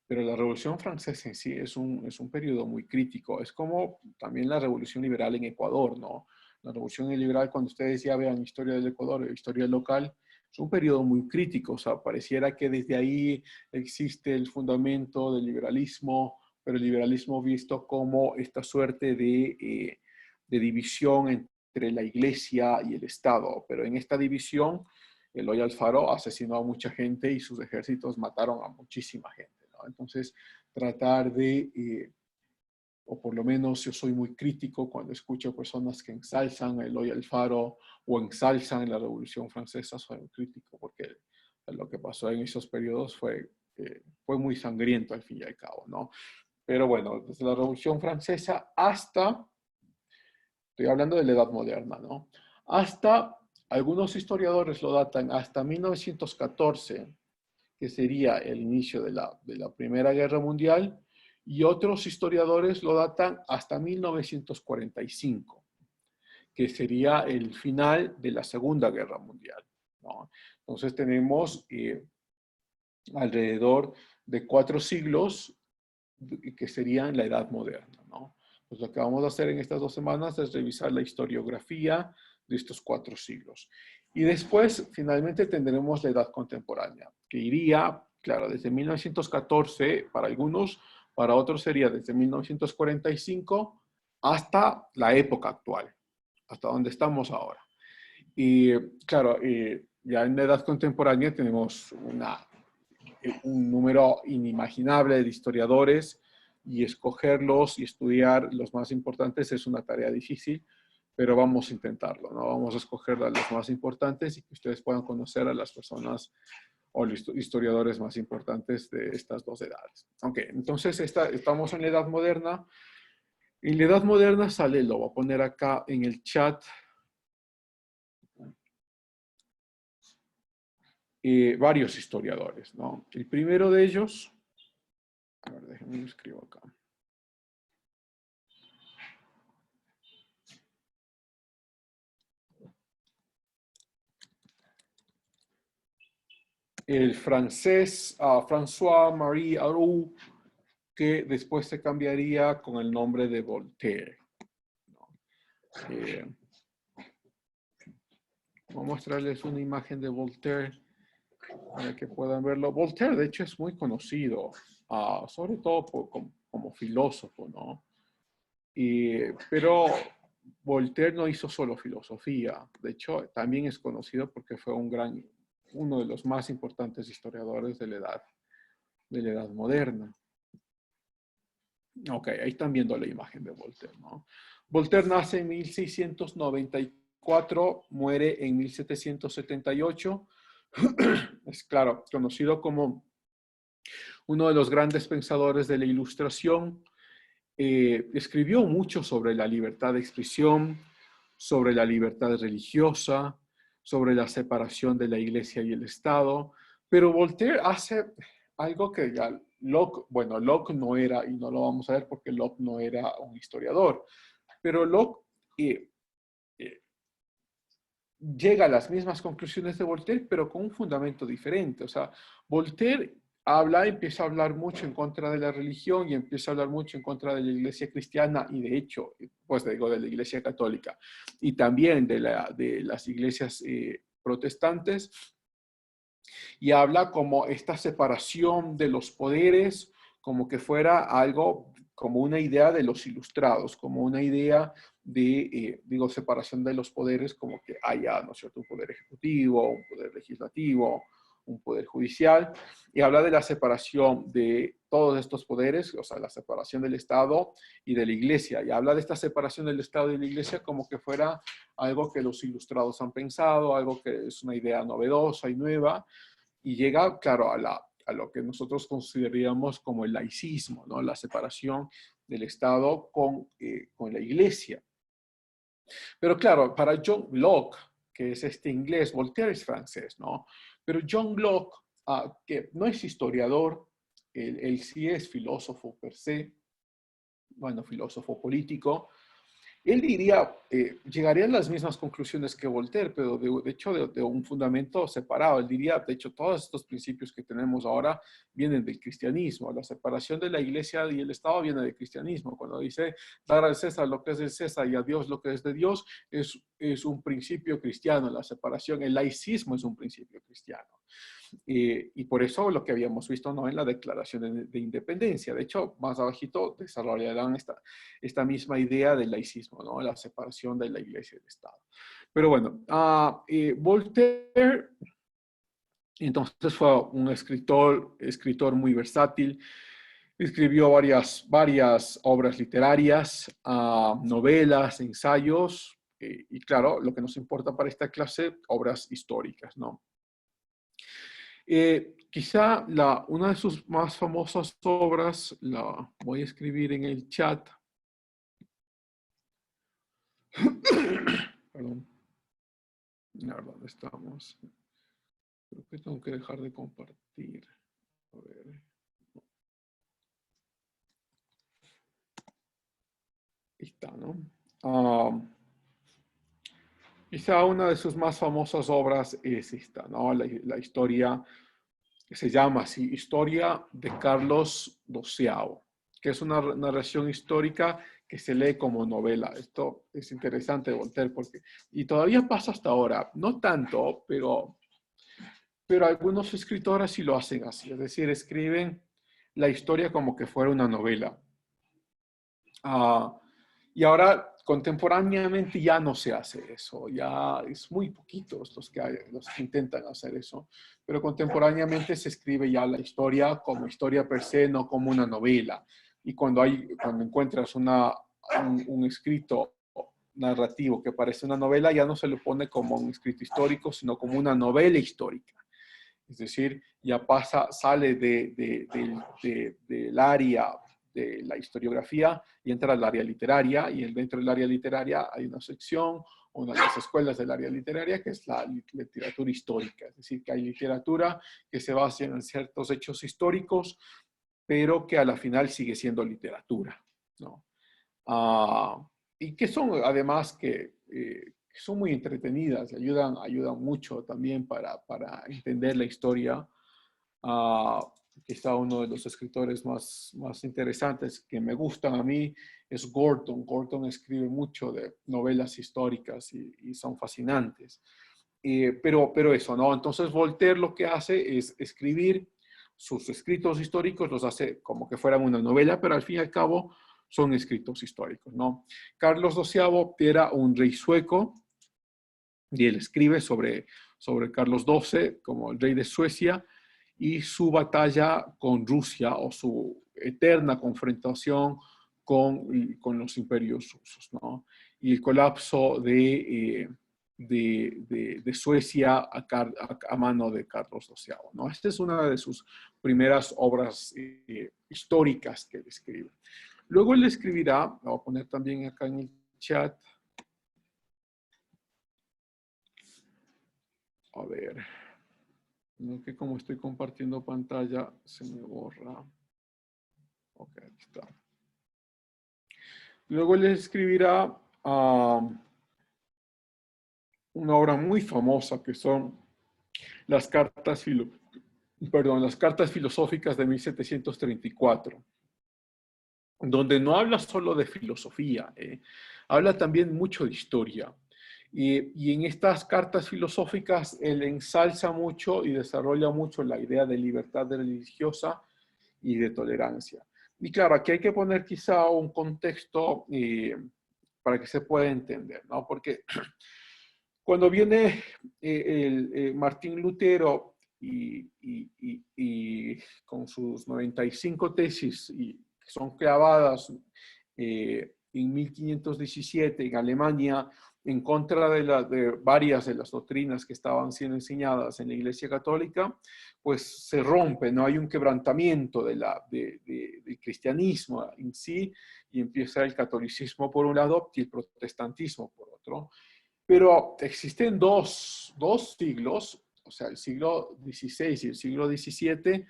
la Revolución Francesa en sí es un periodo muy crítico. Es como también la Revolución Liberal en Ecuador, ¿no? La Revolución Liberal, cuando ustedes ya vean historia del Ecuador, historia local, es un periodo muy crítico. O sea, pareciera que desde ahí existe el fundamento del liberalismo, pero el liberalismo visto como esta suerte de división entre la iglesia y el Estado. Pero en esta división, Eloy Alfaro asesinó a mucha gente y sus ejércitos mataron a muchísima gente, ¿no? Entonces, tratar de, o por lo menos yo soy muy crítico cuando escucho personas que ensalzan a Eloy Alfaro o ensalzan la Revolución Francesa, soy muy crítico porque lo que pasó en esos periodos fue muy sangriento al fin y al cabo, ¿no? Pero bueno, desde la Revolución Francesa hasta, estoy hablando de la Edad Moderna, ¿no? Hasta, algunos historiadores lo datan hasta 1914, que sería el inicio de la Primera Guerra Mundial, y otros historiadores lo datan hasta 1945, que sería el final de la Segunda Guerra Mundial, ¿no? Entonces tenemos alrededor de 4 siglos que serían la Edad Moderna, ¿no? Pues lo que vamos a hacer en estas 2 semanas es revisar la historiografía de estos 4 siglos. Y después, finalmente, tendremos la Edad Contemporánea, que iría claro, desde 1914 para algunos, para otros sería desde 1945 hasta la época actual, hasta donde estamos ahora. Y claro, ya en la edad contemporánea tenemos un número inimaginable de historiadores y escogerlos y estudiar los más importantes es una tarea difícil, pero vamos a intentarlo, ¿no? Vamos a escoger a los más importantes y que ustedes puedan conocer a las personas o los historiadores más importantes de estas dos edades. Ok, entonces estamos en la Edad Moderna. En la Edad Moderna sale, lo voy a poner acá en el chat, varios historiadores, ¿no? El primero de ellos, a ver, déjenme lo escribo acá. El francés François-Marie Arouet, que después se cambiaría con el nombre de Voltaire, ¿no? Voy a mostrarles una imagen de Voltaire para que puedan verlo. Voltaire, de hecho, es muy conocido, sobre todo como filósofo, ¿no? Pero Voltaire no hizo solo filosofía. De hecho, también es conocido porque fue uno de los más importantes historiadores de la edad moderna. Ok, ahí están viendo la imagen de Voltaire, ¿no? Voltaire nace en 1694, muere en 1778. Es claro, conocido como uno de los grandes pensadores de la Ilustración. Escribió mucho sobre la libertad de expresión, sobre la libertad religiosa, sobre la separación de la Iglesia y el Estado, pero Voltaire hace algo que ya Locke no era, y no lo vamos a ver porque Locke no era un historiador, pero Locke llega a las mismas conclusiones de Voltaire, pero con un fundamento diferente. O sea, Voltaire empieza a hablar mucho en contra de la religión y empieza a hablar mucho en contra de la Iglesia cristiana y de hecho, pues digo, de la Iglesia católica y también de las iglesias protestantes, y habla como esta separación de los poderes, como que fuera algo, como una idea de los ilustrados, como una idea de, separación de los poderes, como que haya, ¿no es cierto?, un poder ejecutivo, un poder legislativo, un poder judicial, y habla de la separación de todos estos poderes, o sea, la separación del Estado y de la Iglesia, y habla de esta separación del Estado y de la Iglesia como que fuera algo que los ilustrados han pensado, algo que es una idea novedosa y nueva, y llega, claro, a lo que nosotros consideraríamos como el laicismo, ¿no? La separación del Estado con la Iglesia. Pero claro, para John Locke, que es este inglés, Voltaire es francés, ¿no? Pero John Locke, que no es historiador, él sí es filósofo per se, bueno, filósofo político, él diría, llegaría a las mismas conclusiones que Voltaire, pero de hecho de un fundamento separado. Él diría, de hecho, todos estos principios que tenemos ahora vienen del cristianismo. La separación de la Iglesia y el Estado viene del cristianismo. Cuando dice dar al César lo que es del César y a Dios lo que es de Dios, es un principio cristiano. La separación, el laicismo es un principio cristiano. Y por eso lo que habíamos visto, ¿no?, en la Declaración de Independencia. De hecho, más abajito desarrollarán esta misma idea del laicismo, ¿no?, la separación de la Iglesia y del Estado. Pero bueno, Voltaire, entonces fue un escritor muy versátil. Escribió varias obras literarias, novelas, ensayos, y claro, lo que nos importa para esta clase, obras históricas, ¿no? Quizá una de sus más famosas obras, la voy a escribir en el chat. Perdón. A ver, ¿dónde estamos? Creo que tengo que dejar de compartir. A ver. Ahí está, ¿no? Quizá una de sus más famosas obras es esta, ¿no? La historia, que se llama así, Historia de Carlos XII, que es una narración histórica que se lee como novela. Esto es interesante de Voltaire, y todavía pasa hasta ahora, no tanto, pero pero algunos escritores sí lo hacen así, es decir, escriben la historia como que fuera una novela. Y ahora, contemporáneamente ya no se hace eso, ya es muy poquitos los que intentan hacer eso, pero contemporáneamente se escribe ya la historia como historia per se, no como una novela. Y cuando encuentras un escrito narrativo que parece una novela, ya no se le pone como un escrito histórico, sino como una novela histórica. Es decir, ya sale del área de la historiografía y entra al área literaria, y dentro del área literaria hay una sección, una de las escuelas del área literaria, que es la literatura histórica. Es decir, que hay literatura que se basa en ciertos hechos históricos, pero que a la final sigue siendo literatura, ¿no? Y que son, además, que son muy entretenidas, ayudan mucho también para entender la historia. Quizá uno de los escritores más interesantes que me gustan a mí es Gorton. Gorton escribe mucho de novelas históricas y son fascinantes. Pero eso, ¿no? Entonces Voltaire lo que hace es escribir sus escritos históricos, los hace como que fueran una novela, pero al fin y al cabo son escritos históricos, ¿no? Carlos XII era un rey sueco y él escribe sobre Carlos XII como el rey de Suecia y su batalla con Rusia o su eterna confrontación con los imperios rusos, ¿no? Y el colapso de Suecia a mano de Carlos XII, ¿no? Esta es una de sus primeras obras históricas que él escribe. Luego él escribirá, lo voy a poner también acá en el chat. A ver, no, que como estoy compartiendo pantalla se me borra. Ok, aquí está. Luego él escribirá una obra muy famosa que son las cartas filosóficas de 1734. Donde no habla solo de filosofía, habla también mucho de historia. Y en estas cartas filosóficas él ensalza mucho y desarrolla mucho la idea de libertad religiosa y de tolerancia. Y claro, aquí hay que poner quizá un contexto para que se pueda entender, ¿no? Porque cuando viene Martín Lutero y con sus 95 tesis que son clavadas en 1517 en Alemania en contra de varias de las doctrinas que estaban siendo enseñadas en la Iglesia Católica, pues se rompe, no hay un quebrantamiento del cristianismo en sí, y empieza el catolicismo por un lado y el protestantismo por otro. Pero existen dos siglos, o sea, el siglo XVI y el siglo XVII,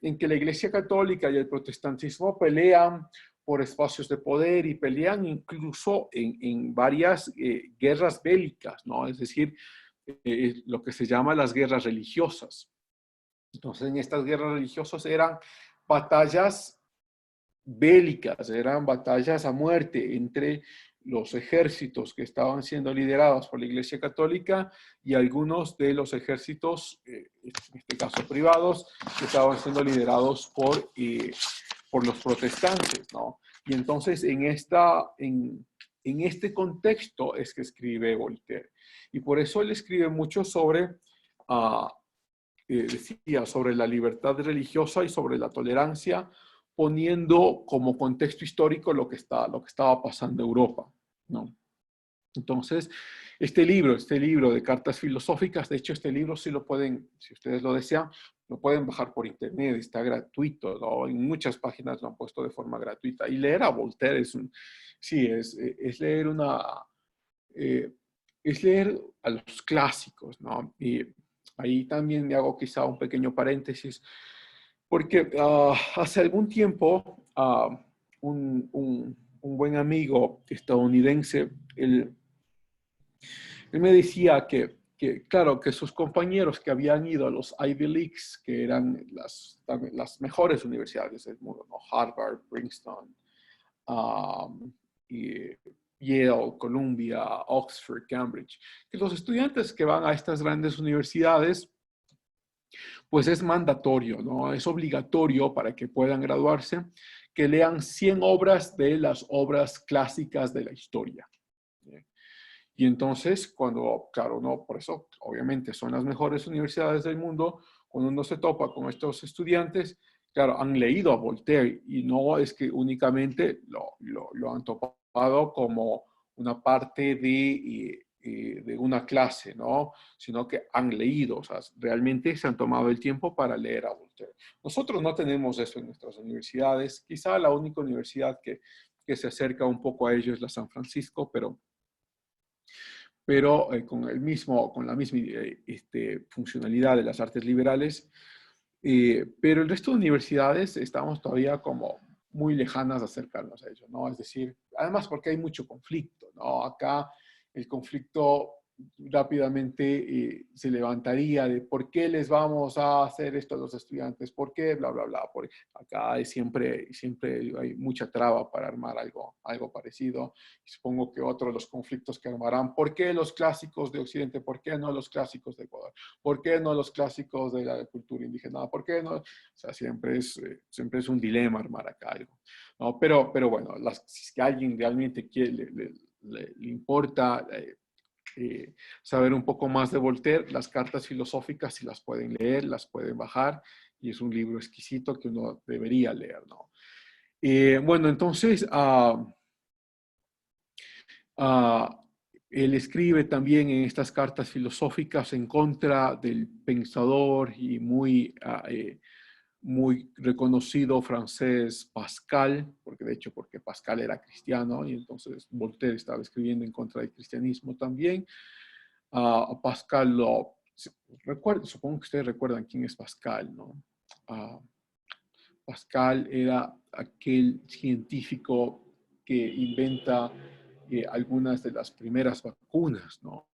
en que la Iglesia Católica y el protestantismo pelean por espacios de poder y pelean incluso en varias guerras bélicas, ¿no? Es decir, lo que se llama las guerras religiosas. Entonces, en estas guerras religiosas eran batallas bélicas, eran batallas a muerte entre los ejércitos que estaban siendo liderados por la Iglesia Católica y algunos de los ejércitos, en este caso privados, que estaban siendo liderados por los protestantes, ¿no? Y entonces en este contexto es que escribe Voltaire. Y por eso él escribe mucho sobre, decía, sobre la libertad religiosa y sobre la tolerancia, poniendo como contexto histórico lo que estaba pasando en Europa, ¿no? Entonces, este libro de cartas filosóficas, de hecho este libro sí lo pueden, si ustedes lo desean, lo pueden bajar por internet, está gratuito, ¿no? En muchas páginas lo han puesto de forma gratuita. Y leer a Voltaire es leer a los clásicos, ¿no? Y ahí también me hago quizá un pequeño paréntesis, porque hace algún tiempo un buen amigo estadounidense, él me decía que, claro, que sus compañeros que habían ido a los Ivy Leagues, que eran las mejores universidades del mundo, ¿no? Harvard, Princeton, Yale, Columbia, Oxford, Cambridge, que los estudiantes que van a estas grandes universidades pues es mandatorio, ¿no? Es obligatorio para que puedan graduarse que lean 100 obras de las obras clásicas de la historia. Y entonces, cuando, claro, no, por eso, obviamente, son las mejores universidades del mundo, cuando uno se topa con estos estudiantes, claro, han leído a Voltaire y no es que únicamente lo han topado como una parte de una clase, ¿no? Sino que han leído, o sea, realmente se han tomado el tiempo para leer a Voltaire. Nosotros no tenemos eso en nuestras universidades. Quizá la única universidad que se acerca un poco a ello es la San Francisco, pero con la misma funcionalidad de las artes liberales. Pero el resto de universidades estamos todavía como muy lejanas de acercarnos a ello, ¿no? Es decir, además porque hay mucho conflicto, ¿no? Acá el conflicto rápidamente se levantaría de por qué les vamos a hacer esto a los estudiantes, por qué, bla, bla, bla. Acá siempre hay mucha traba para armar algo parecido. Y supongo que otro de los conflictos que armarán, ¿por qué los clásicos de Occidente? ¿Por qué no los clásicos de Ecuador? ¿Por qué no los clásicos de la cultura indígena? ¿Por qué no? O sea, siempre es un dilema armar acá algo, ¿no? Pero bueno, si alguien realmente quiere, le importa saber un poco más de Voltaire, las cartas filosóficas, si las pueden leer, las pueden bajar, y es un libro exquisito que uno debería leer, ¿no? Bueno, entonces, él escribe también en estas cartas filosóficas en contra del pensador y muy reconocido francés Pascal, porque Pascal era cristiano y entonces Voltaire estaba escribiendo en contra del cristianismo también. Pascal supongo que ustedes recuerdan quién es Pascal, ¿no? Pascal era aquel científico que inventa algunas de las primeras vacunas, ¿no?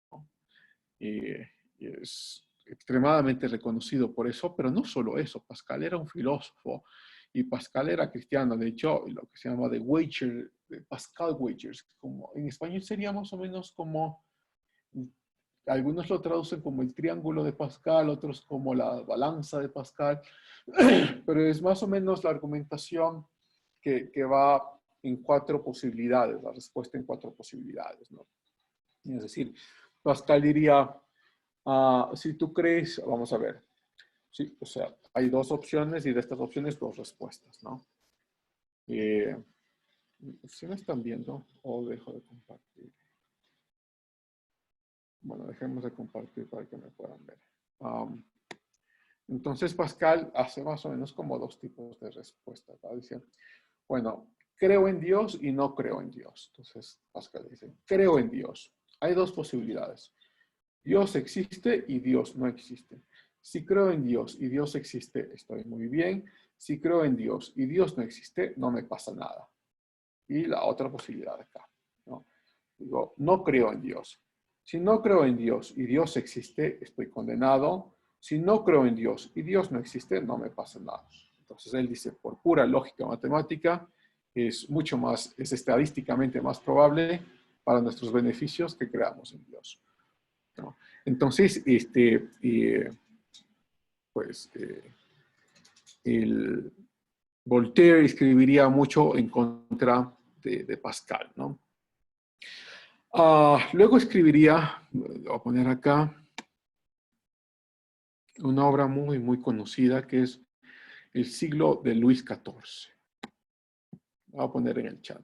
Es extremadamente reconocido por eso, pero no solo eso, Pascal era un filósofo y Pascal era cristiano. De hecho, lo que se llama de wager, de Pascal wagers, como en español sería más o menos como, algunos lo traducen como el triángulo de Pascal, otros como la balanza de Pascal, pero es más o menos la argumentación que va en 4 posibilidades, la respuesta en 4 posibilidades, ¿no? Es decir, Pascal diría, si tú crees, vamos a ver, sí, o sea, hay 2 opciones y de estas opciones 2 respuestas, ¿no? ¿Sí me están viendo o dejo de compartir? Bueno, dejemos de compartir para que me puedan ver. Entonces Pascal hace más o menos como 2 tipos de respuestas, ¿va? Dice, bueno, creo en Dios y no creo en Dios. Entonces Pascal dice, creo en Dios. Hay 2 posibilidades. Dios existe y Dios no existe. Si creo en Dios y Dios existe, estoy muy bien. Si creo en Dios y Dios no existe, no me pasa nada. Y la otra posibilidad acá, ¿no? Digo, no creo en Dios. Si no creo en Dios y Dios existe, estoy condenado. Si no creo en Dios y Dios no existe, no me pasa nada. Entonces él dice, por pura lógica matemática, es estadísticamente más probable para nuestros beneficios que creamos en Dios, ¿no? Entonces, Voltaire escribiría mucho en contra de Pascal, ¿no? Luego escribiría, lo voy a poner acá, una obra muy, muy conocida que es El siglo de Luis XIV. Lo voy a poner en el chat.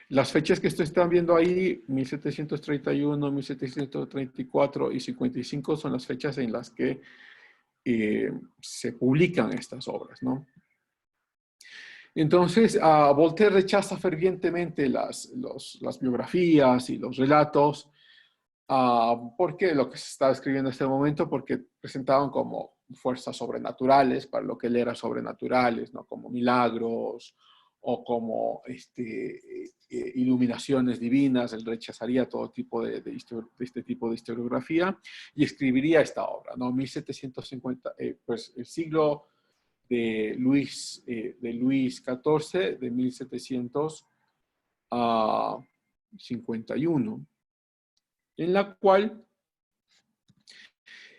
Las fechas que ustedes están viendo ahí, 1731, 1734 y 55, son las fechas en las que se publican estas obras, ¿no? Entonces, Voltaire rechaza fervientemente las biografías y los relatos, porque lo que se estaba escribiendo en este momento, porque presentaban como fuerzas sobrenaturales, para lo que él era sobrenaturales, ¿no? Como milagros o como iluminaciones divinas. Él rechazaría todo tipo de este tipo de historiografía y escribiría esta obra, ¿no? 1750, pues el siglo de Luis XIV, de 1751. en la cual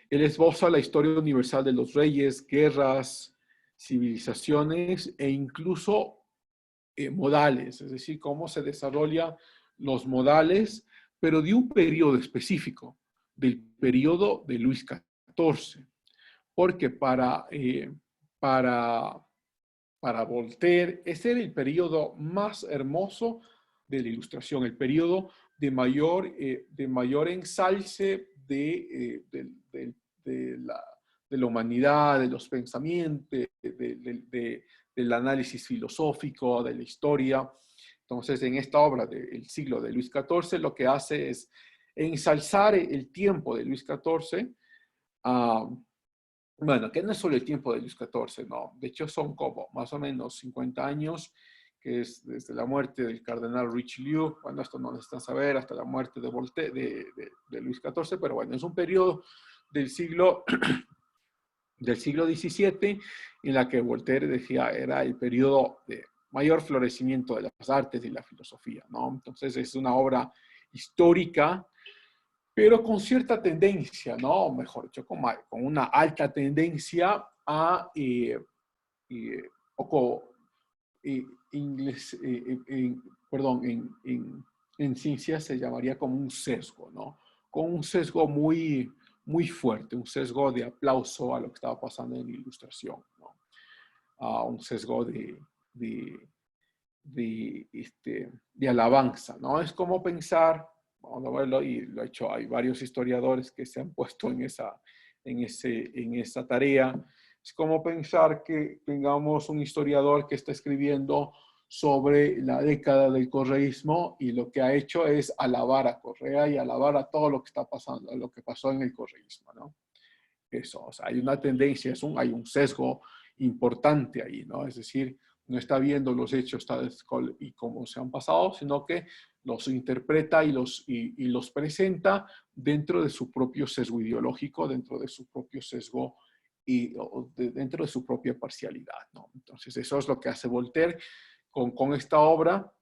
él esboza la historia universal de los reyes, guerras, civilizaciones e incluso modales, es decir, cómo se desarrollan los modales, pero de un periodo específico, del periodo de Luis XIV, porque para Voltaire ese era el periodo más hermoso de la Ilustración, el periodo de mayor ensalce de la humanidad, de los pensamientos, del análisis filosófico, de la historia. Entonces, en esta obra del siglo de Luis XIV, lo que hace es ensalzar el tiempo de Luis XIV. Bueno, que no es solo el tiempo de Luis XIV, no. De hecho, son como más o menos 50 años, que es desde la muerte del cardenal Richelieu, bueno, esto no necesitan saber, hasta la muerte de Voltaire, de Luis XIV, pero bueno, es un periodo del siglo XVII en la que Voltaire decía era el periodo de mayor florecimiento de las artes y la filosofía, ¿no? Entonces es una obra histórica, pero con cierta tendencia, ¿no? Mejor dicho, con una alta tendencia a en ciencias se llamaría como un sesgo, ¿no? Con un sesgo muy, muy fuerte, un sesgo de aplauso a lo que estaba pasando en la Ilustración, ¿no? Un sesgo de alabanza, ¿no? Es como pensar, vamos a verlo, y lo he hecho, hay varios historiadores que se han puesto en esa tarea. Es como pensar que tengamos un historiador que está escribiendo sobre la década del correísmo y lo que ha hecho es alabar a Correa y alabar a todo lo que está pasando, lo que pasó en el correísmo, ¿no? Eso, o sea, hay una tendencia, hay un sesgo importante ahí, ¿no? Es decir, no está viendo los hechos tales y como se han pasado, sino que los interpreta y los presenta dentro de su propio sesgo ideológico, dentro de su propio sesgo y dentro de su propia parcialidad, ¿no? Entonces, eso es lo que hace Voltaire con esta obra,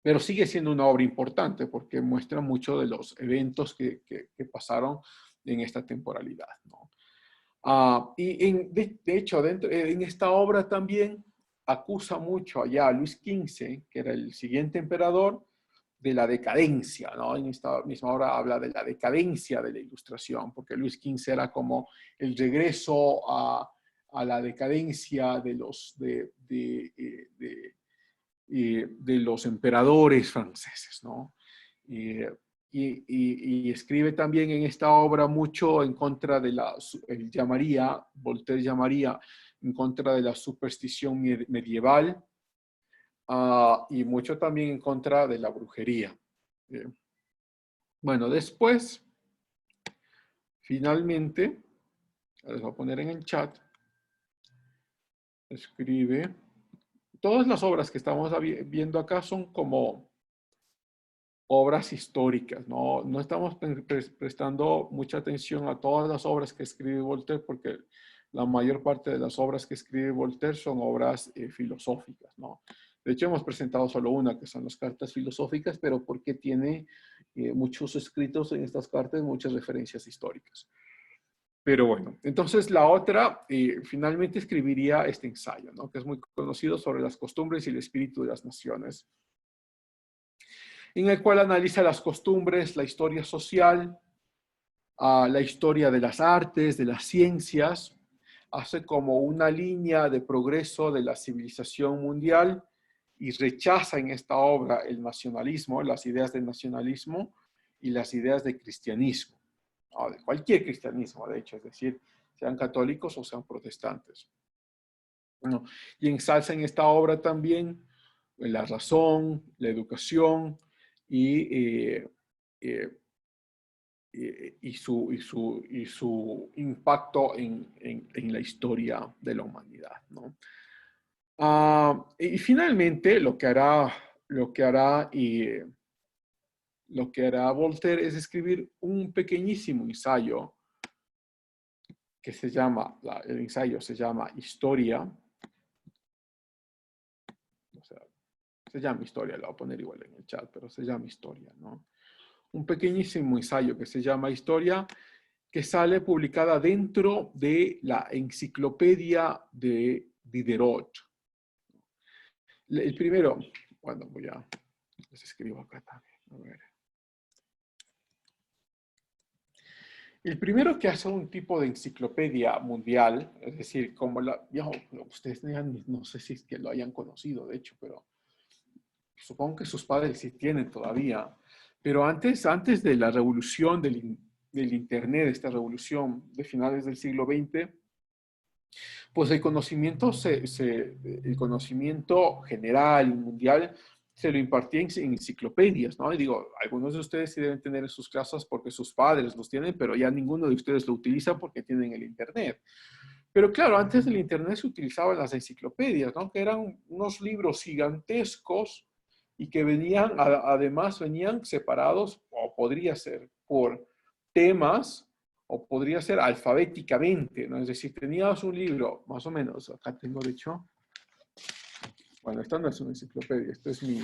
pero sigue siendo una obra importante porque muestra mucho de los eventos que pasaron en esta temporalidad, ¿no? De hecho, en esta obra también acusa mucho allá a Luis XV, que era el siguiente emperador, de la decadencia, ¿no? En esta misma obra habla de la decadencia de la Ilustración, porque Luis XV era como el regreso a la decadencia de los emperadores franceses, ¿no? Y escribe también en esta obra mucho en contra de Voltaire llamaría en contra de la superstición medieval, y mucho también en contra de la brujería. Bueno, después, finalmente, les voy a poner en el chat, escribe, todas las obras que estamos viendo acá son como obras históricas, no estamos prestando mucha atención a todas las obras que escribe Voltaire porque la mayor parte de las obras que escribe Voltaire son obras filosóficas, ¿no? De hecho, hemos presentado solo una, que son las cartas filosóficas, pero porque tiene muchos escritos en estas cartas, muchas referencias históricas. Pero bueno, entonces la otra, finalmente escribiría este ensayo, ¿no? Que es muy conocido, sobre las costumbres y el espíritu de las naciones, en el cual analiza las costumbres, la historia social, la historia de las artes, de las ciencias, hace como una línea de progreso de la civilización mundial y rechaza en esta obra el nacionalismo, las ideas del nacionalismo y las ideas de cristianismo, ¿no? De cualquier cristianismo, de hecho, es decir, sean católicos o sean protestantes, ¿no? Y ensalza en esta obra también la razón, la educación y su impacto en la historia de la humanidad, ¿no? Y finalmente lo que hará Voltaire es escribir un pequeñísimo ensayo que el ensayo se llama Historia. O sea, se llama Historia, lo voy a poner igual en el chat, pero se llama Historia, ¿no? un pequeñísimo ensayo que se llama Historia, que sale publicada dentro de la enciclopedia de Diderot. El primero, bueno, les escribo acá también. A ver. El primero que hace un tipo de enciclopedia mundial, es decir, como ustedes no sé si es que lo hayan conocido, de hecho, pero supongo que sus padres sí tienen todavía. Pero antes de la revolución del Internet, esta revolución de finales del siglo XX, pues el conocimiento, el conocimiento general y mundial se lo impartía en enciclopedias, ¿no? Y digo, algunos de ustedes sí deben tener en sus casas porque sus padres los tienen, pero ya ninguno de ustedes lo utiliza porque tienen el Internet. Pero claro, antes del Internet se utilizaban las enciclopedias, ¿no? Que eran unos libros gigantescos y que además venían separados, o podría ser por temas, o podría ser alfabéticamente, ¿no? Es decir, tenías un libro, más o menos, acá tengo de hecho, bueno, esta no es una enciclopedia, esto es mi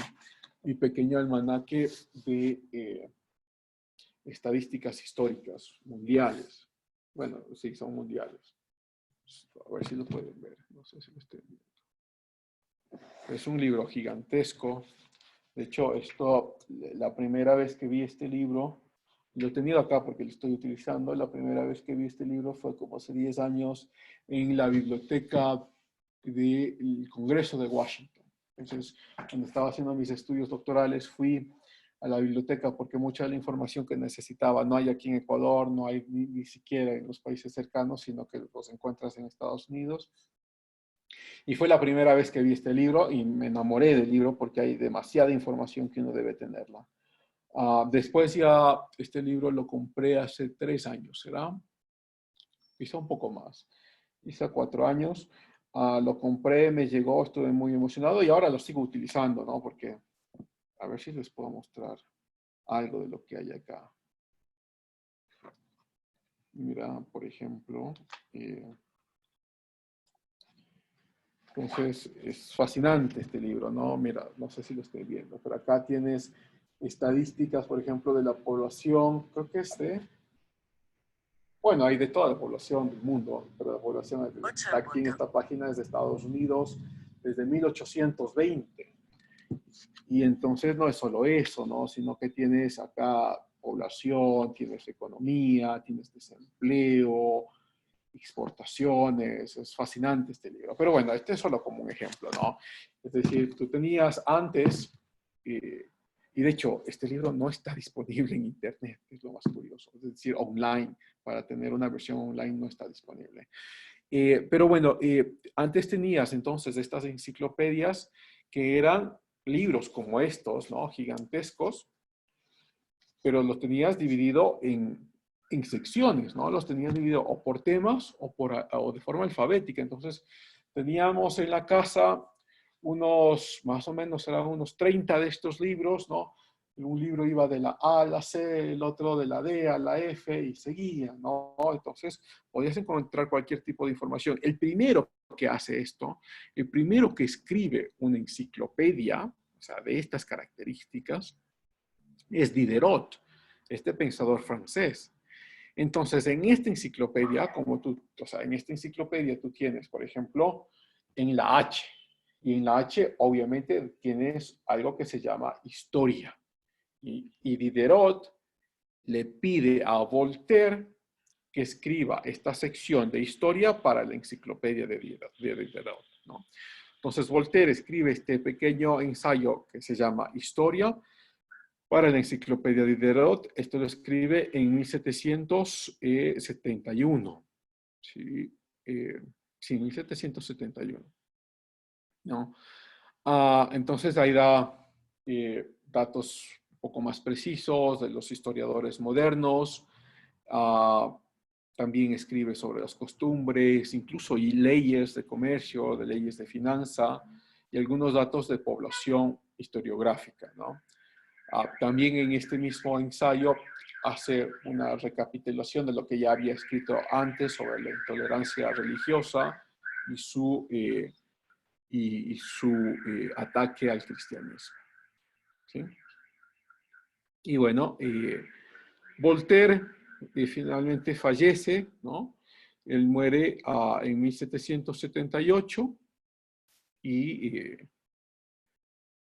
pequeño almanaque de estadísticas históricas mundiales. Bueno, sí, son mundiales. A ver si lo pueden ver, no sé si lo estoy viendo. Es un libro gigantesco. De hecho, la primera vez que vi este libro, lo he tenido acá porque lo estoy utilizando, la primera vez que vi este libro fue como hace 10 años en la biblioteca del Congreso de Washington. Entonces, cuando estaba haciendo mis estudios doctorales, fui a la biblioteca porque mucha de la información que necesitaba no hay aquí en Ecuador, no hay ni siquiera en los países cercanos, sino que los encuentras en Estados Unidos. Y fue la primera vez que vi este libro y me enamoré del libro porque hay demasiada información que uno debe tenerla. Después ya este libro lo compré hace 3 años, ¿será? Quizá un poco más. Quizá 4 años. Lo compré, me llegó, estuve muy emocionado y ahora lo sigo utilizando, ¿no? Porque a ver si les puedo mostrar algo de lo que hay acá. Mira, por ejemplo, entonces es fascinante este libro, ¿no? Mira, no sé si lo estoy viendo, pero acá tienes estadísticas, por ejemplo, de la población, creo que bueno, hay de toda la población del mundo, pero la población aquí en esta página es de Estados Unidos desde 1820. Y entonces no es solo eso, ¿no? Sino que tienes acá población, tienes economía, tienes desempleo, exportaciones, es fascinante este libro. Pero bueno, este es solo como un ejemplo, ¿no? Es decir, tú tenías antes, y de hecho, este libro no está disponible en Internet, es lo más curioso. Es decir, online, para tener una versión online no está disponible. Pero bueno, antes tenías entonces estas enciclopedias que eran libros como estos, ¿no? Gigantescos, pero los tenías dividido en secciones, ¿no? Los tenías dividido o por temas o de forma alfabética. Entonces, teníamos en la casa más o menos eran unos 30 de estos libros, ¿no? Un libro iba de la A a la C, el otro de la D a la F y seguía, ¿no? Entonces, podías encontrar cualquier tipo de información. El primero que hace esto, el primero que escribe una enciclopedia, o sea, de estas características, es Diderot, este pensador francés. Entonces, en esta enciclopedia, en esta enciclopedia tú tienes, por ejemplo, en la H, y en la H obviamente tienes algo que se llama historia. Y Diderot le pide a Voltaire que escriba esta sección de historia para la enciclopedia de Diderot, ¿no? Entonces Voltaire escribe este pequeño ensayo que se llama Historia para la enciclopedia de Diderot. Esto lo escribe en 1771. Sí, 1771. ¿No? Entonces ahí da datos un poco más precisos de los historiadores modernos. También escribe sobre las costumbres, incluso y leyes de comercio, de leyes de finanza y algunos datos de población historiográfica, ¿no? También en este mismo ensayo hace una recapitulación de lo que ya había escrito antes sobre la intolerancia religiosa y su ataque al cristianismo. ¿Sí? Y bueno, Voltaire finalmente fallece, ¿no? Él muere en 1778 y,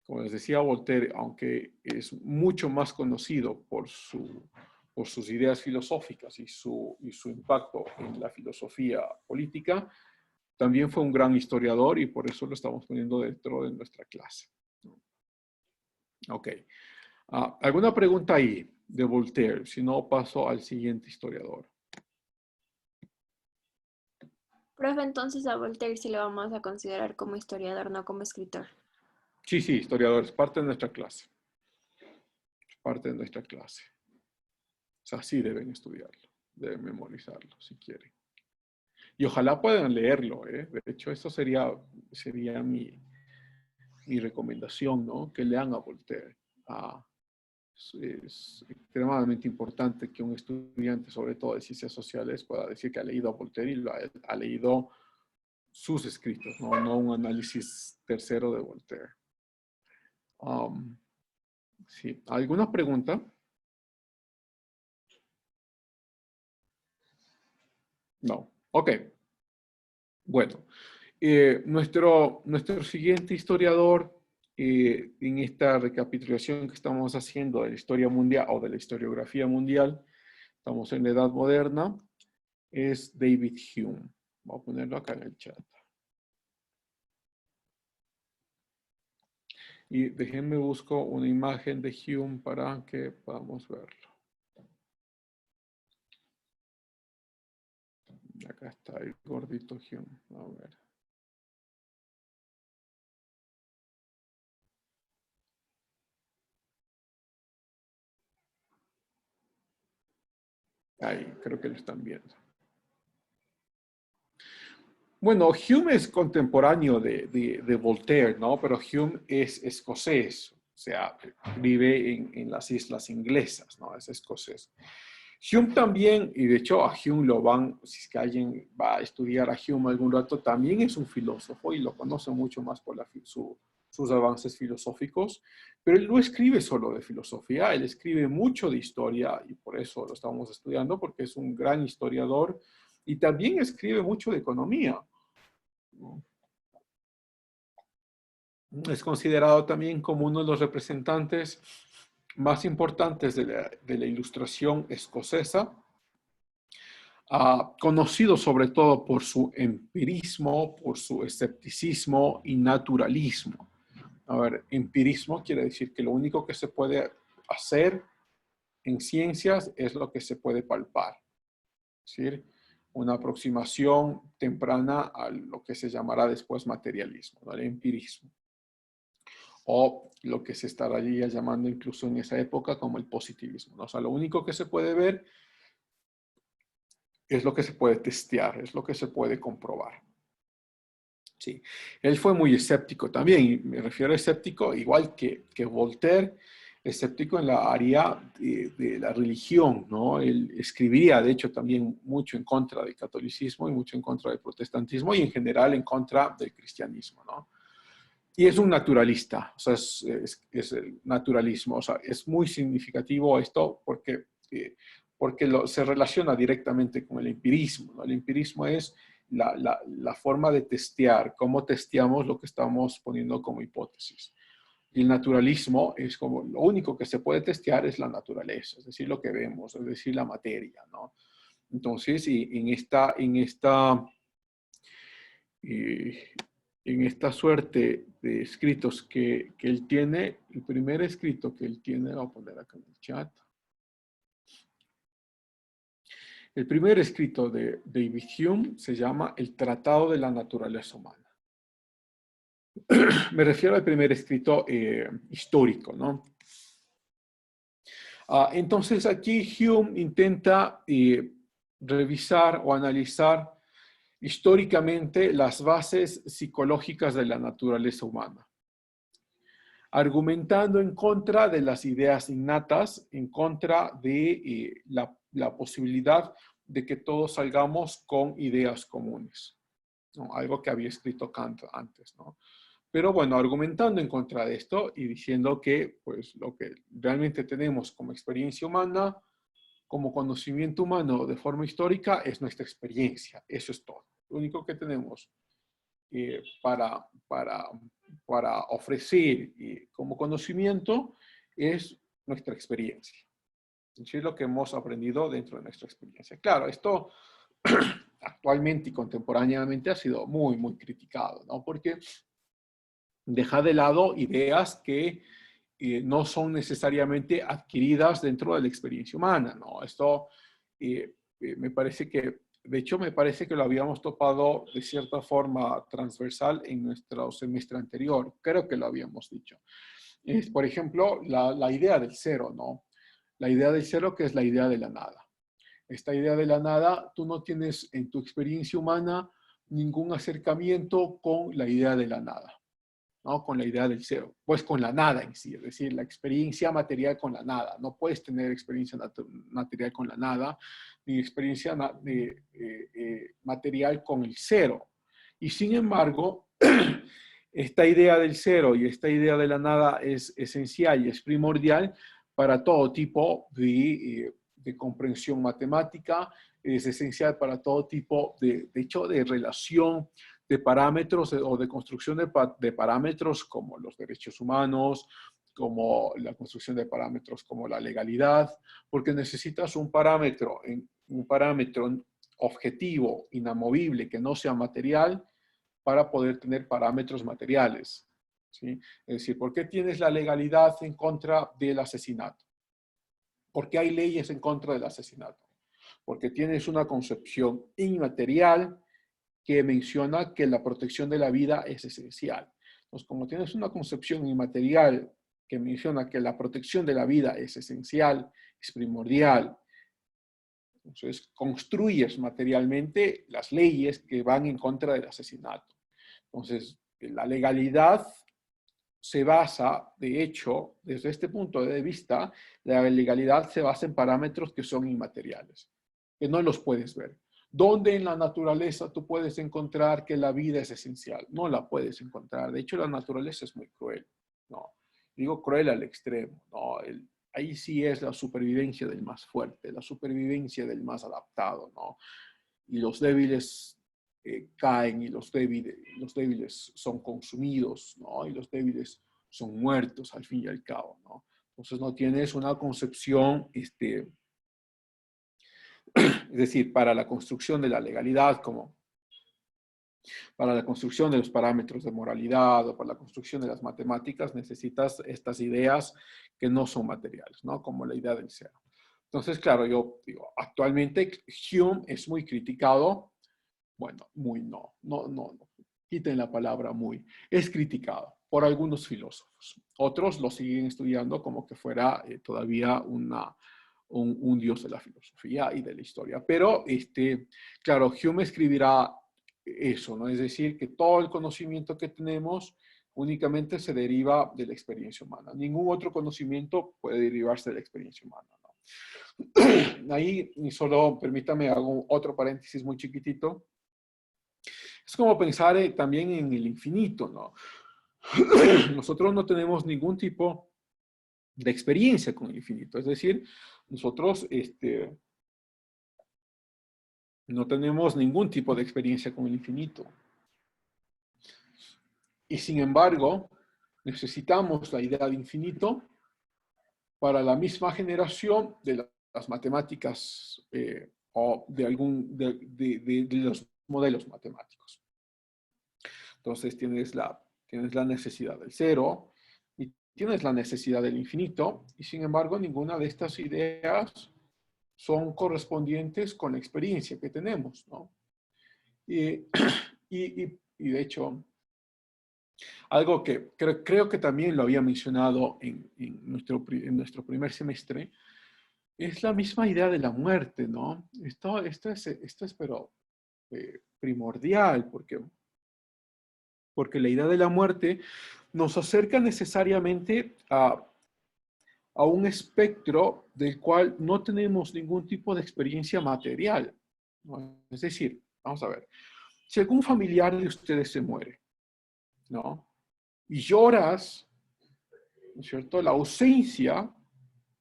como les decía, Voltaire, aunque es mucho más conocido por sus ideas filosóficas y su impacto en la filosofía política, también fue un gran historiador y por eso lo estamos poniendo dentro de nuestra clase. Ok. ¿Alguna pregunta ahí de Voltaire? Si no, paso al siguiente historiador. Profe, entonces a Voltaire sí lo vamos a considerar como historiador, no como escritor. Sí, historiador, es parte de nuestra clase. Es parte de nuestra clase. O sea, sí deben estudiarlo, deben memorizarlo si quieren. Y ojalá puedan leerlo, ¿eh? De hecho, eso sería mi recomendación, ¿no? Que lean a Voltaire. Es extremadamente importante que un estudiante, sobre todo de ciencias sociales, pueda decir que ha leído a Voltaire y ha leído sus escritos, no un análisis tercero de Voltaire. Sí. ¿Alguna pregunta? No. Ok. Bueno. Nuestro siguiente historiador en esta recapitulación que estamos haciendo de la historia mundial o de la historiografía mundial, estamos en la Edad Moderna, es David Hume. Voy a ponerlo acá en el chat. Y déjenme busco una imagen de Hume para que podamos verlo. Acá está el gordito Hume. A ver. Ahí, creo que lo están viendo. Bueno, Hume es contemporáneo de Voltaire, ¿no? Pero Hume es escocés, o sea, vive en las islas inglesas, ¿no? Es escocés. Hume también, y de hecho a Hume si es que alguien va a estudiar a Hume algún rato, también es un filósofo y lo conoce mucho más por sus avances filosóficos, pero él no escribe solo de filosofía, él escribe mucho de historia y por eso lo estamos estudiando, porque es un gran historiador y también escribe mucho de economía. Es considerado también como uno de los representantes más importantes de la ilustración escocesa, conocido sobre todo por su empirismo, por su escepticismo y naturalismo. A ver, empirismo quiere decir que lo único que se puede hacer en ciencias es lo que se puede palpar. Es decir, una aproximación temprana a lo que se llamará después materialismo, ¿no? El empirismo. O lo que se estaría llamando incluso en esa época como el positivismo, ¿no? O sea, lo único que se puede ver es lo que se puede testear, es lo que se puede comprobar. Sí. Él fue muy escéptico también, y me refiero a escéptico igual que Voltaire, escéptico en la área de la religión, ¿no? Él escribía, de hecho, también mucho en contra del catolicismo y mucho en contra del protestantismo y en general en contra del cristianismo, ¿no? Y es un naturalista, o sea, es el naturalismo, o sea, es muy significativo esto porque se relaciona directamente con el empirismo, ¿no? El empirismo es la forma de testear, cómo testeamos lo que estamos poniendo como hipótesis. Y el naturalismo es como lo único que se puede testear es la naturaleza, es decir, lo que vemos, es decir, la materia, ¿no? Entonces, en esta suerte de escritos que él tiene, el primer escrito que él tiene, lo voy a poner acá en el chat. El primer escrito de David Hume se llama El Tratado de la Naturaleza Humana. Me refiero al primer escrito histórico, ¿no? Entonces aquí Hume intenta revisar o analizar históricamente las bases psicológicas de la naturaleza humana, argumentando en contra de las ideas innatas, en contra de la posibilidad de que todos salgamos con ideas comunes, ¿no? Algo que había escrito Kant antes, ¿no? Pero bueno, argumentando en contra de esto y diciendo que pues, lo que realmente tenemos como experiencia humana, como conocimiento humano de forma histórica, es nuestra experiencia. Eso es todo. Lo único que tenemos para ofrecer como conocimiento es nuestra experiencia. Es lo que hemos aprendido dentro de nuestra experiencia. Claro, esto actualmente y contemporáneamente ha sido muy, muy criticado, ¿no? Porque deja de lado ideas que no son necesariamente adquiridas dentro de la experiencia humana, ¿no? Esto me parece que, de hecho, me parece que lo habíamos topado de cierta forma transversal en nuestro semestre anterior. Creo que lo habíamos dicho. Por ejemplo, la idea del cero, ¿no? La idea del cero, que es la idea de la nada. Esta idea de la nada, tú no tienes en tu experiencia humana ningún acercamiento con la idea de la nada, ¿no? Con la idea del cero, pues con la nada en sí, es decir, la experiencia material con la nada. No puedes tener experiencia material con la nada, ni experiencia material con el cero. Y sin embargo, esta idea del cero y esta idea de la nada es esencial y es primordial para todo tipo de comprensión matemática, es esencial para todo tipo de hecho, de relación de parámetros o de construcción de parámetros como los derechos humanos, como la construcción de parámetros como la legalidad, porque necesitas un parámetro objetivo, inamovible, que no sea material, para poder tener parámetros materiales, ¿sí? Es decir, ¿por qué tienes la legalidad en contra del asesinato? ¿Por qué hay leyes en contra del asesinato? Porque tienes una concepción inmaterial que menciona que la protección de la vida es esencial. Entonces, como tienes una concepción inmaterial que menciona que la protección de la vida es esencial, es primordial, entonces construyes materialmente las leyes que van en contra del asesinato. Entonces, la legalidad se basa, de hecho, desde este punto de vista, la legalidad se basa en parámetros que son inmateriales, que no los puedes ver. ¿Dónde en la naturaleza tú puedes encontrar que la vida es esencial? No la puedes encontrar. De hecho, la naturaleza es muy cruel, ¿no? Digo cruel al extremo, ¿no? Ahí sí es la supervivencia del más fuerte, la supervivencia del más adaptado, ¿no? Y los débiles caen y los débiles son consumidos, ¿no? Y los débiles son muertos al fin y al cabo, ¿no? Entonces no tienes una concepción, es decir, para la construcción de la legalidad, como para la construcción de los parámetros de moralidad o para la construcción de las matemáticas, necesitas estas ideas que no son materiales, ¿no? Como la idea del cero. Entonces, claro, yo digo, actualmente Hume es muy criticado. Bueno, muy no, quiten la palabra muy. Es criticado por algunos filósofos. Otros lo siguen estudiando como que fuera todavía un dios de la filosofía y de la historia. Pero, claro, Hume escribirá eso, ¿no? Es decir, que todo el conocimiento que tenemos únicamente se deriva de la experiencia humana. Ningún otro conocimiento puede derivarse de la experiencia humana, ¿no? Ahí, y solo permítame, hago otro paréntesis muy chiquitito. Es como pensar también en el infinito, ¿no? Nosotros no tenemos ningún tipo de experiencia con el infinito. Es decir, nosotros no tenemos ningún tipo de experiencia con el infinito. Y sin embargo, necesitamos la idea de infinito para la misma generación de las matemáticas o de los modelos matemáticos. Entonces tienes la necesidad del cero y tienes la necesidad del infinito, y sin embargo ninguna de estas ideas son correspondientes con la experiencia que tenemos, ¿no? Y de hecho, algo que creo que también lo había mencionado en nuestro primer semestre, es la misma idea de la muerte, ¿no? Esto es pero primordial, porque la idea de la muerte nos acerca necesariamente a un espectro del cual no tenemos ningún tipo de experiencia material, ¿no? Es decir, vamos a ver, si algún familiar de ustedes se muere, ¿no? y lloras, ¿no es cierto?, la ausencia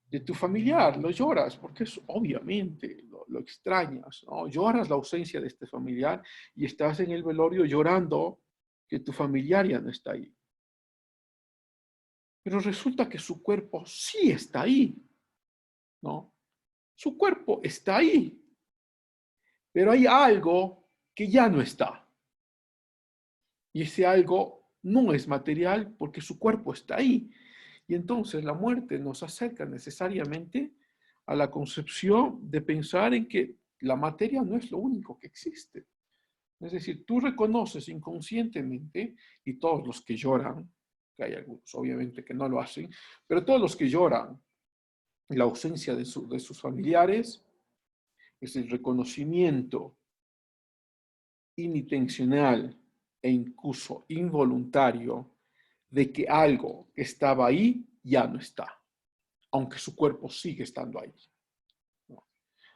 de tu familiar, lo lloras, porque es obviamente, lo extrañas, ¿no? Lloras la ausencia de este familiar y estás en el velorio llorando que tu familiar ya no está ahí. Pero resulta que su cuerpo sí está ahí, ¿no? Su cuerpo está ahí, pero hay algo que ya no está. Y ese algo no es material porque su cuerpo está ahí. Y entonces la muerte nos acerca necesariamente a la concepción de pensar en que la materia no es lo único que existe. Es decir, tú reconoces inconscientemente, y todos los que lloran, que hay algunos obviamente que no lo hacen, pero todos los que lloran la ausencia de sus familiares, es el reconocimiento inintencional e incluso involuntario de que algo que estaba ahí ya no está, aunque su cuerpo sigue estando ahí. ¿No?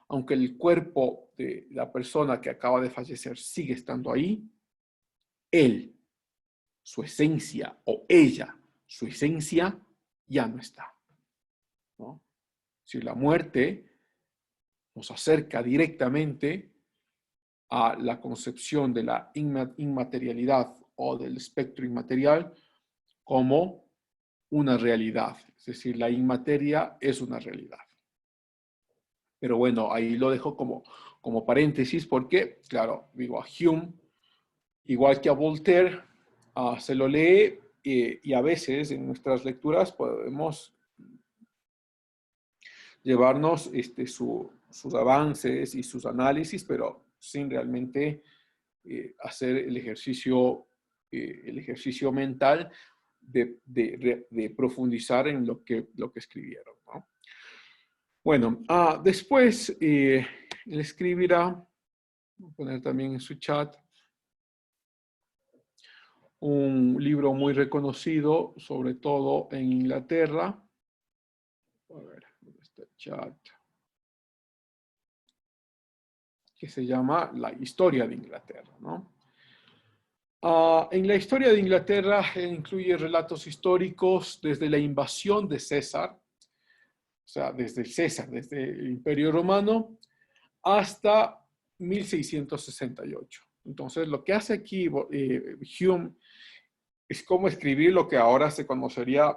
Aunque el cuerpo de la persona que acaba de fallecer sigue estando ahí, él, su esencia, o ella, su esencia, ya no está. ¿No? Si la muerte nos acerca directamente a la concepción de la inmaterialidad o del espectro inmaterial como una realidad. Es decir, la inmateria es una realidad. Pero bueno, ahí lo dejo como paréntesis porque, claro, digo, a Hume, igual que a Voltaire, se lo lee y a veces en nuestras lecturas podemos llevarnos sus avances y sus análisis, pero sin realmente hacer el ejercicio mental de profundizar en lo que escribieron, ¿no? Bueno, después él escribirá, voy a poner también en su chat, un libro muy reconocido, sobre todo en Inglaterra. A ver, ¿dónde está el chat? Que se llama La Historia de Inglaterra, ¿no? En la historia de Inglaterra incluye relatos históricos desde la invasión de César, o sea, desde César, desde el Imperio Romano, hasta 1668. Entonces, lo que hace aquí Hume es como escribir lo que ahora se conocería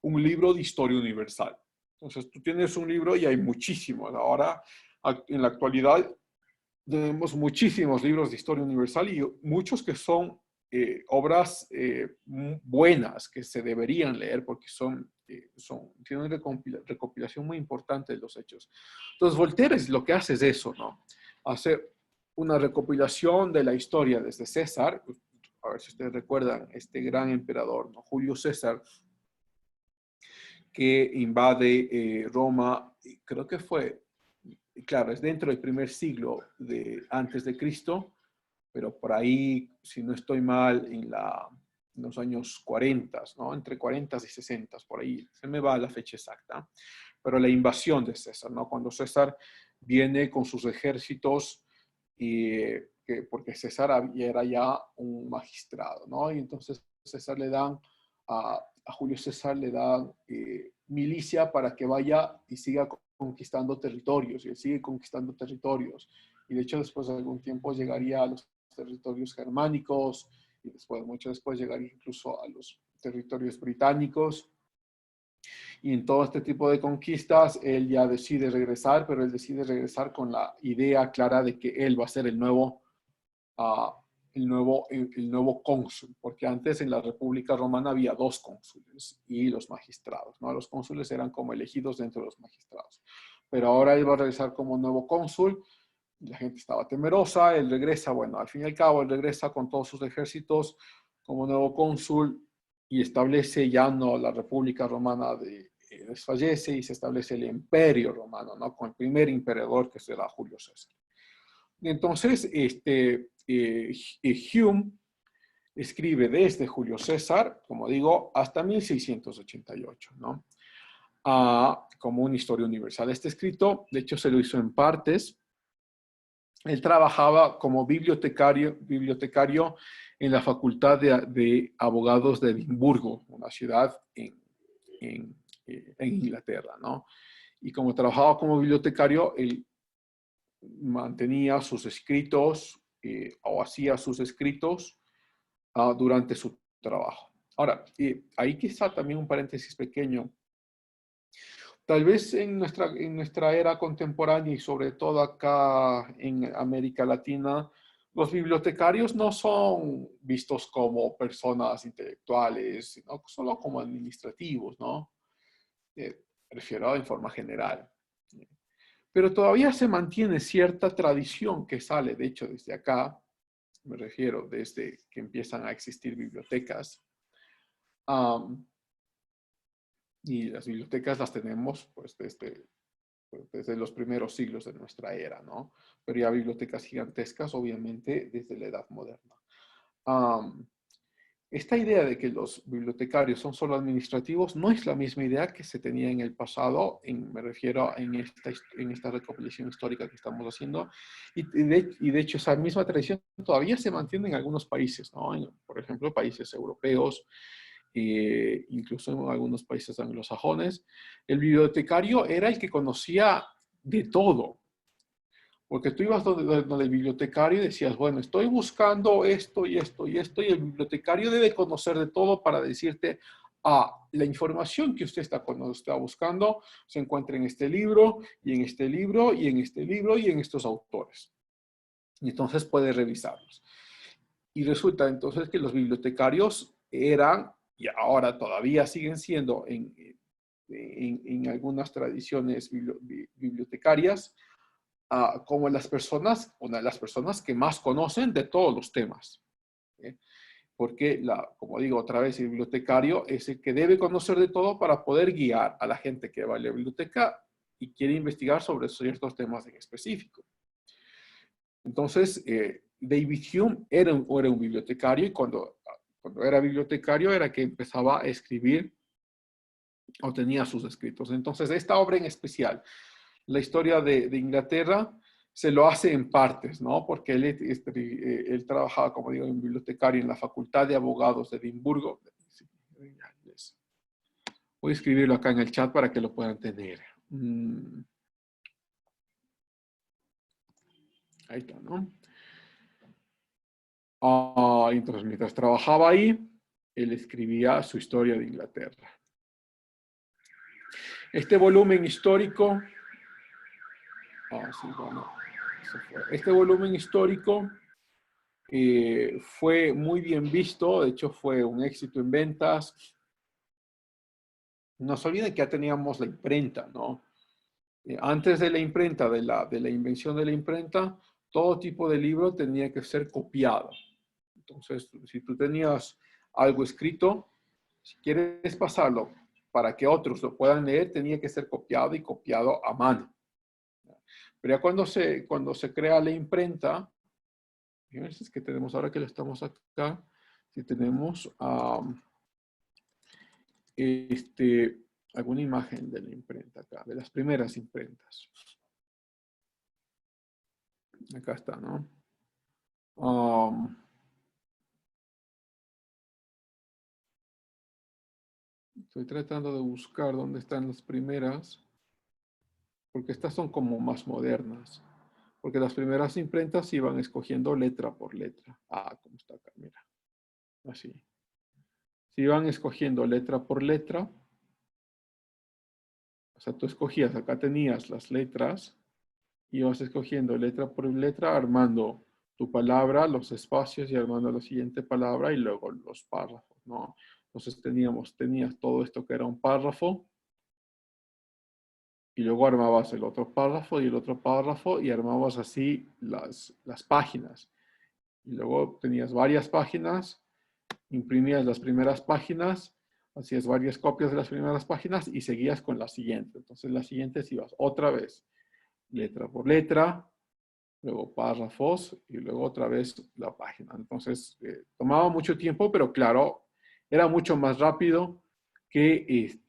un libro de historia universal. Entonces, tú tienes un libro y hay muchísimos. Ahora, en la actualidad, tenemos muchísimos libros de historia universal y muchos que son obras buenas que se deberían leer porque tienen una recopilación muy importante de los hechos. Entonces, Voltaire lo que hace es eso, ¿no? Hace una recopilación de la historia desde César, a ver si ustedes recuerdan, este gran emperador, ¿no? Julio César, que invade Roma, creo que fue, claro, es dentro del primer siglo antes de Cristo, pero por ahí, si no estoy mal, en los años 40, ¿no? Entre 40 y 60, por ahí, se me va la fecha exacta, pero la invasión de César, ¿no? Cuando César viene con sus ejércitos, porque César era ya un magistrado, ¿no? Y entonces a Julio César le dan milicia para que vaya y siga conquistando territorios, y él sigue conquistando territorios. Y de hecho, después de algún tiempo llegaría a los territorios germánicos, y mucho después llegaría incluso a los territorios británicos. Y en todo este tipo de conquistas, él ya decide regresar, pero él decide regresar con la idea clara de que él va a ser el nuevo cónsul, porque antes en la República Romana había 2 cónsules y los magistrados, ¿no? Los cónsules eran como elegidos dentro de los magistrados. Pero ahora él va a regresar como nuevo cónsul. La gente estaba temerosa, él regresa, bueno, al fin y al cabo, él regresa con todos sus ejércitos como nuevo cónsul y establece ya no la República Romana desfallece y se establece el Imperio Romano, ¿no? Con el primer emperador que será Julio César. Entonces, Hume escribe desde Julio César, como digo, hasta 1688, ¿no? Como una historia universal. Este escrito, de hecho, se lo hizo en partes. Él trabajaba como bibliotecario en la Facultad de Abogados de Edimburgo, una ciudad en Inglaterra, ¿no? Y como trabajaba como bibliotecario, él mantenía sus escritos o hacía sus escritos durante su trabajo. Ahora, ahí quizá también un paréntesis pequeño. Tal vez en nuestra era contemporánea y sobre todo acá en América Latina, los bibliotecarios no son vistos como personas intelectuales, sino solo como administrativos, ¿no? Refiero en forma general. Pero todavía se mantiene cierta tradición que sale, de hecho, desde acá, me refiero desde que empiezan a existir bibliotecas. Y las bibliotecas las tenemos pues desde los primeros siglos de nuestra era, ¿no? Pero ya bibliotecas gigantescas, obviamente, desde la Edad Moderna. Esta idea de que los bibliotecarios son solo administrativos no es la misma idea que se tenía en el pasado, me refiero en esta recopilación histórica que estamos haciendo, y de hecho esa misma tradición todavía se mantiene en algunos países, ¿no? Por ejemplo, países europeos, incluso en algunos países anglosajones. El bibliotecario era el que conocía de todo. Porque tú ibas donde el bibliotecario y decías, bueno, estoy buscando esto y esto y esto, y el bibliotecario debe conocer de todo para decirte, la información que usted está buscando se encuentra en este libro, y en este libro, y en este libro, y en estos autores. Y entonces puede revisarlos. Y resulta entonces que los bibliotecarios eran, y ahora todavía siguen siendo en algunas tradiciones bibliotecarias, como una de las personas que más conocen de todos los temas. Porque, como digo otra vez, el bibliotecario es el que debe conocer de todo para poder guiar a la gente que va a la biblioteca y quiere investigar sobre ciertos temas en específico. Entonces, David Hume era un bibliotecario, y cuando era bibliotecario era que empezaba a escribir o tenía sus escritos. Entonces, esta obra en especial, la historia de Inglaterra, se lo hace en partes, ¿no? Porque él trabajaba, como digo, en bibliotecario en la Facultad de Abogados de Edimburgo. Voy a escribirlo acá en el chat para que lo puedan tener. Ahí está, ¿no? Entonces, mientras trabajaba ahí, él escribía su historia de Inglaterra. Este volumen histórico, sí, bueno, eso fue. Este volumen histórico fue muy bien visto, de hecho fue un éxito en ventas. No se olviden que ya teníamos la imprenta, ¿no? Antes de la imprenta, de la invención de la imprenta, todo tipo de libro tenía que ser copiado. Entonces, si tú tenías algo escrito, si quieres pasarlo para que otros lo puedan leer, tenía que ser copiado y copiado a mano. Pero ya cuando se crea la imprenta, es que tenemos ahora que lo estamos acá, si tenemos alguna imagen de la imprenta acá, de las primeras imprentas. Acá está, ¿no? Estoy tratando de buscar dónde están las primeras, porque estas son como más modernas. Porque las primeras imprentas iban escogiendo letra por letra. ¿Cómo está acá? Mira. Así. Se iban escogiendo letra por letra. O sea, tú escogías, acá tenías las letras, y ibas escogiendo letra por letra, armando tu palabra, los espacios y armando la siguiente palabra y luego los párrafos, ¿no? Entonces tenías todo esto que era un párrafo, y luego armabas el otro párrafo y el otro párrafo y armabas así las páginas. Y luego tenías varias páginas, imprimías las primeras páginas, hacías varias copias de las primeras páginas y seguías con la siguiente. Entonces las siguientes ibas otra vez, letra por letra, luego párrafos y luego otra vez la página. Entonces tomaba mucho tiempo, pero claro, era mucho más rápido que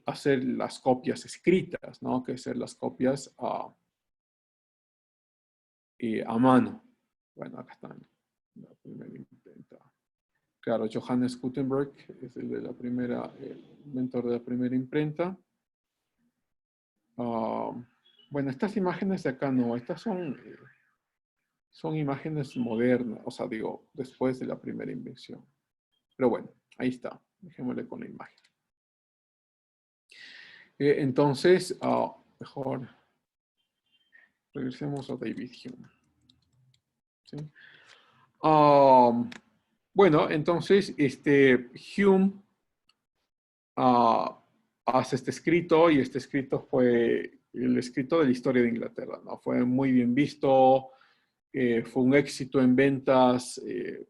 hacer las copias escritas, ¿no? Que hacer las copias a mano. Bueno, acá están. La primera imprenta. Claro, Johannes Gutenberg es el inventor de la primera imprenta. Bueno, estas imágenes de acá no, estas son imágenes modernas, o sea, digo, después de la primera invención. Pero bueno, ahí está. Dejémosle con la imagen. Entonces, mejor regresemos a David Hume. ¿Sí? Bueno, entonces, Hume hace este escrito, y este escrito fue el escrito de la historia de Inglaterra, ¿no? Fue muy bien visto, fue un éxito en ventas,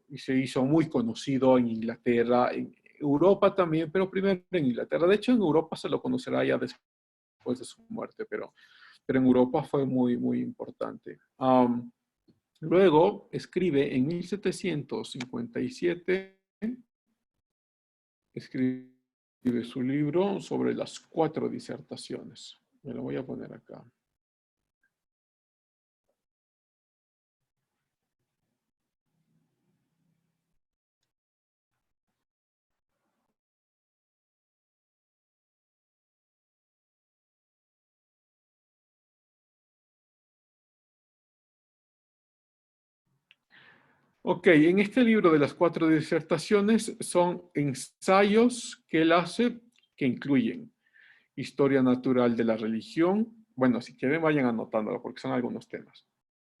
y se hizo muy conocido en Inglaterra, en Europa también, pero primero en Inglaterra. De hecho, en Europa se lo conocerá ya después de su muerte, pero en Europa fue muy, muy importante. Luego escribe en 1757, escribe su libro sobre las 4 disertaciones. Me lo voy a poner acá. Ok, en este libro de las 4 disertaciones son ensayos que él hace que incluyen historia natural de la religión. Bueno, si quieren vayan anotándolo porque son algunos temas.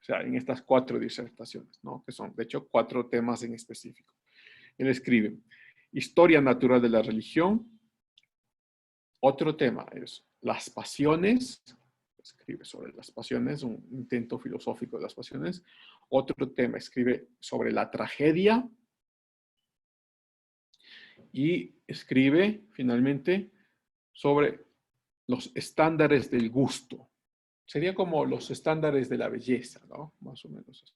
O sea, en estas 4 disertaciones, ¿no? Que son, de hecho, 4 temas en específico. Él escribe historia natural de la religión. Otro tema es las pasiones. Escribe sobre las pasiones, un intento filosófico de las pasiones. Otro tema, escribe sobre la tragedia. Y escribe, finalmente, sobre los estándares del gusto. Sería como los estándares de la belleza, ¿no? Más o menos así.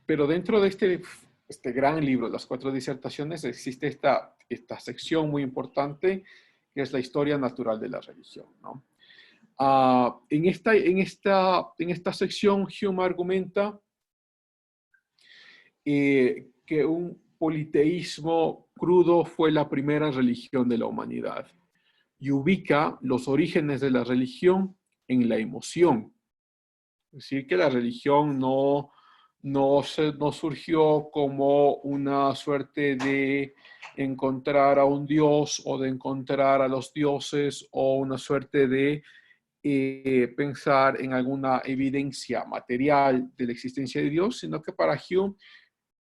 Pero dentro de este gran libro, las 4 disertaciones, existe esta sección muy importante, que es la historia natural de la religión, ¿no? En esta sección, Hume argumenta que un politeísmo crudo fue la primera religión de la humanidad y ubica los orígenes de la religión en la emoción. Es decir, que la religión no surgió como una suerte de encontrar a un dios o de encontrar a los dioses o una suerte de pensar en alguna evidencia material de la existencia de Dios, sino que para Hume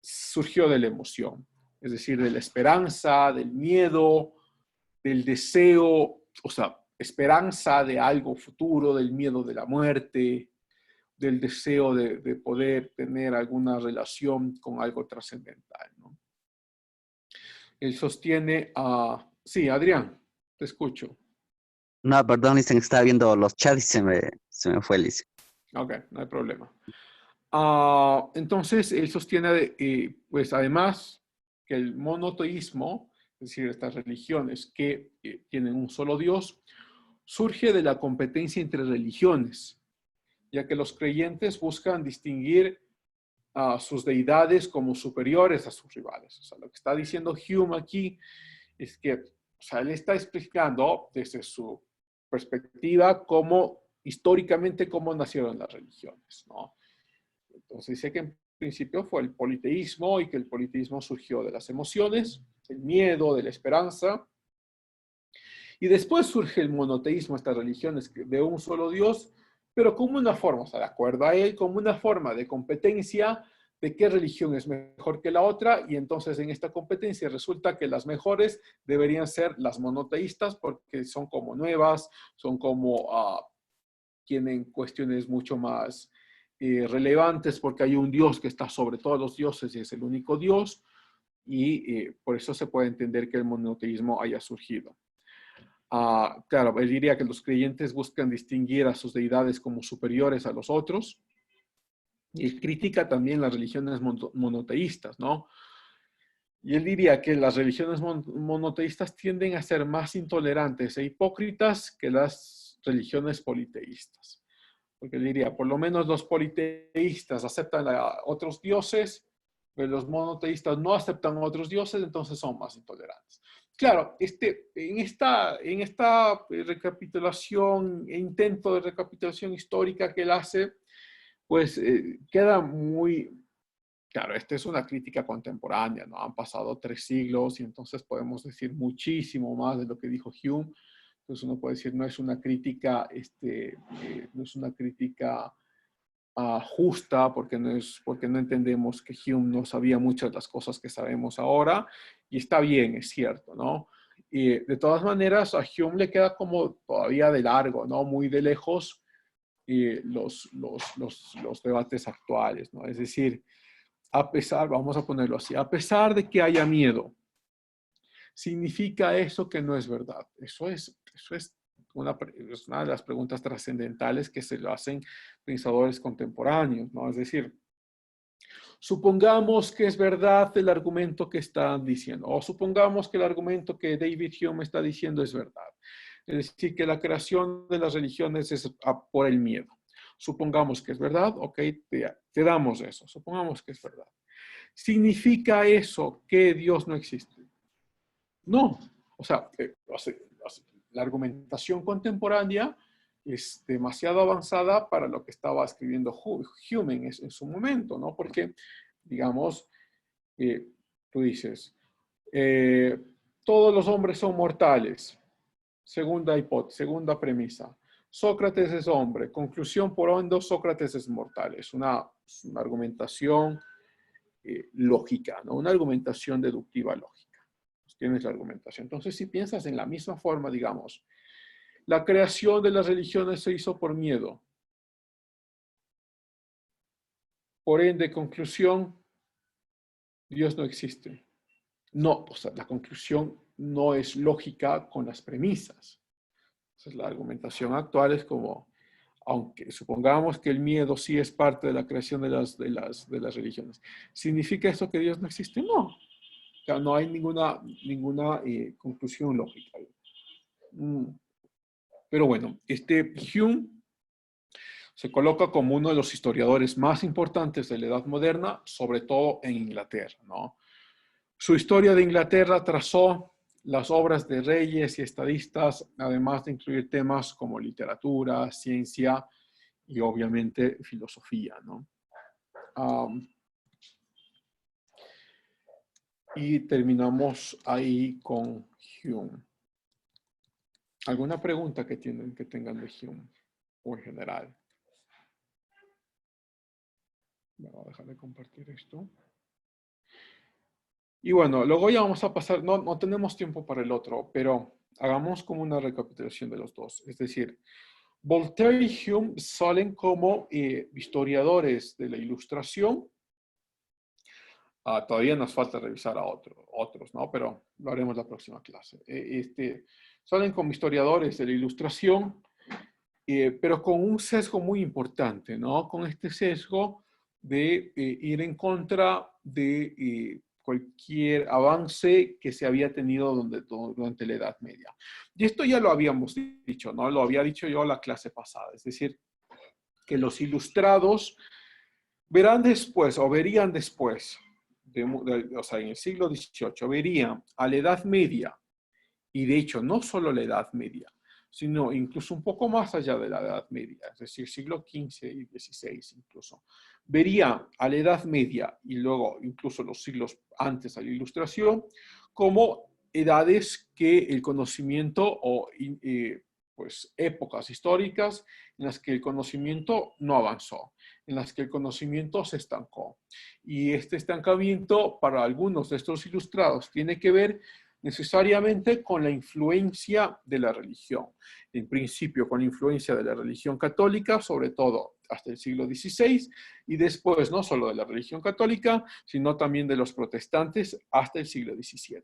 surgió de la emoción, es decir, de la esperanza, del miedo, del deseo, o sea, esperanza de algo futuro, del miedo de la muerte, del deseo de poder tener alguna relación con algo trascendental, ¿no? Él sostiene sí, Adrián, te escucho. No, perdón, dicen que estaba viendo los chats y se me fue, Lice. Ok, no hay problema. Entonces, él sostiene, pues además, que el monoteísmo, es decir, estas religiones que tienen un solo Dios, surge de la competencia entre religiones, ya que los creyentes buscan distinguir a sus deidades como superiores a sus rivales. O sea, lo que está diciendo Hume aquí es que, o sea, él está explicando desde su perspectiva históricamente cómo nacieron las religiones, ¿no? Entonces dice que en principio fue el politeísmo y que el politeísmo surgió de las emociones, del miedo, de la esperanza. Y después surge el monoteísmo, estas religiones de un solo Dios, pero como una forma, o sea, de acuerdo a él, como una forma de competencia de qué religión es mejor que la otra, y entonces en esta competencia resulta que las mejores deberían ser las monoteístas porque son como nuevas, son como, tienen cuestiones mucho más relevantes porque hay un Dios que está sobre todos los dioses y es el único Dios, y por eso se puede entender que el monoteísmo haya surgido. Claro, él diría que los creyentes buscan distinguir a sus deidades como superiores a los otros, y él critica también las religiones monoteístas, ¿no? Y él diría que las religiones monoteístas tienden a ser más intolerantes e hipócritas que las religiones politeístas. porque diría, por lo menos los politeístas aceptan a otros dioses, pero los monoteístas no aceptan a otros dioses, entonces son más intolerantes. Claro, en esta recapitulación, intento de recapitulación histórica que él hace, pues queda muy... Claro, esta es una crítica contemporánea, ¿no? Han pasado 3 siglos y entonces podemos decir muchísimo más de lo que dijo Hume. Entonces uno puede decir, no es una crítica, no es una crítica justa, porque no entendemos que Hume no sabía muchas de las cosas que sabemos ahora, y está bien, es cierto, ¿no? Y de todas maneras, a Hume le queda como todavía de largo, ¿no? Muy de lejos los debates actuales, ¿no? Es decir, a pesar, vamos a ponerlo así, a pesar de que haya miedo, ¿significa eso que no es verdad? Eso es una de las preguntas trascendentales que se lo hacen pensadores contemporáneos, ¿no? Es decir, supongamos que es verdad el argumento que están diciendo, o supongamos que el argumento que David Hume está diciendo es verdad. Es decir, que la creación de las religiones es por el miedo. Supongamos que es verdad, ok, te damos eso, supongamos que es verdad. ¿Significa eso que Dios no existe? No. O sea, la argumentación contemporánea es demasiado avanzada para lo que estaba escribiendo Hume en su momento, ¿no? Porque, digamos, tú dices, todos los hombres son mortales. Segunda hipótesis, segunda premisa. Sócrates es hombre. Conclusión por hondo, Sócrates es mortal. Es una argumentación lógica, ¿no? Una argumentación deductiva lógica. Pues tienes la argumentación. Entonces, si piensas en la misma forma, digamos, la creación de las religiones se hizo por miedo. Por ende, conclusión, Dios no existe. No, o sea, la conclusión no es lógica con las premisas. Entonces, la argumentación actual es como, aunque supongamos que el miedo sí es parte de la creación de las religiones, ¿significa eso que Dios no existe? No. O sea, no hay ninguna conclusión lógica. Pero bueno, Hume se coloca como uno de los historiadores más importantes de la Edad Moderna, sobre todo en Inglaterra, ¿no? Su historia de Inglaterra trazó las obras de reyes y estadistas, además de incluir temas como literatura, ciencia y obviamente filosofía, ¿no? Y terminamos ahí con Hume. ¿Alguna pregunta que tengan de Hume o en general? Voy a dejar de compartir esto. Y bueno, luego ya vamos a pasar, no tenemos tiempo para el otro, pero hagamos como una recapitulación de los dos. Es decir, Voltaire y Hume salen como historiadores de la Ilustración. Todavía nos falta revisar a otros, ¿no? Pero lo haremos la próxima clase. Salen como historiadores de la Ilustración, pero con un sesgo muy importante, ¿no? Con este sesgo de ir en contra de cualquier avance que se había tenido durante la Edad Media. Y esto ya lo habíamos dicho, ¿no? Lo había dicho yo la clase pasada. Es decir, que los ilustrados verán después, o verían después, o sea, en el siglo XVIII, verían a la Edad Media, y de hecho no solo la Edad Media, sino incluso un poco más allá de la Edad Media, es decir, siglo XV y XVI incluso, vería a la Edad Media y luego incluso los siglos antes a la Ilustración como edades que el conocimiento o pues épocas históricas en las que el conocimiento no avanzó, en las que el conocimiento se estancó. Y este estancamiento para algunos de estos ilustrados tiene que ver necesariamente con la influencia de la religión. En principio con la influencia de la religión católica, sobre todo hasta el siglo XVI, y después no solo de la religión católica, sino también de los protestantes hasta el siglo XVII.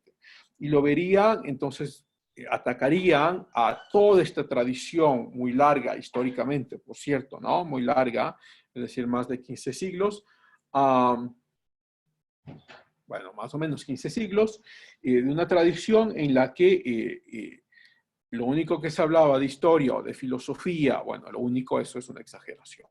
Y lo verían, entonces, atacarían a toda esta tradición muy larga, históricamente, por cierto, ¿no? Muy larga, es decir, más de 15 siglos, bueno, más o menos 15 siglos, de una tradición en la que lo único que se hablaba de historia o de filosofía, bueno, lo único, eso es una exageración,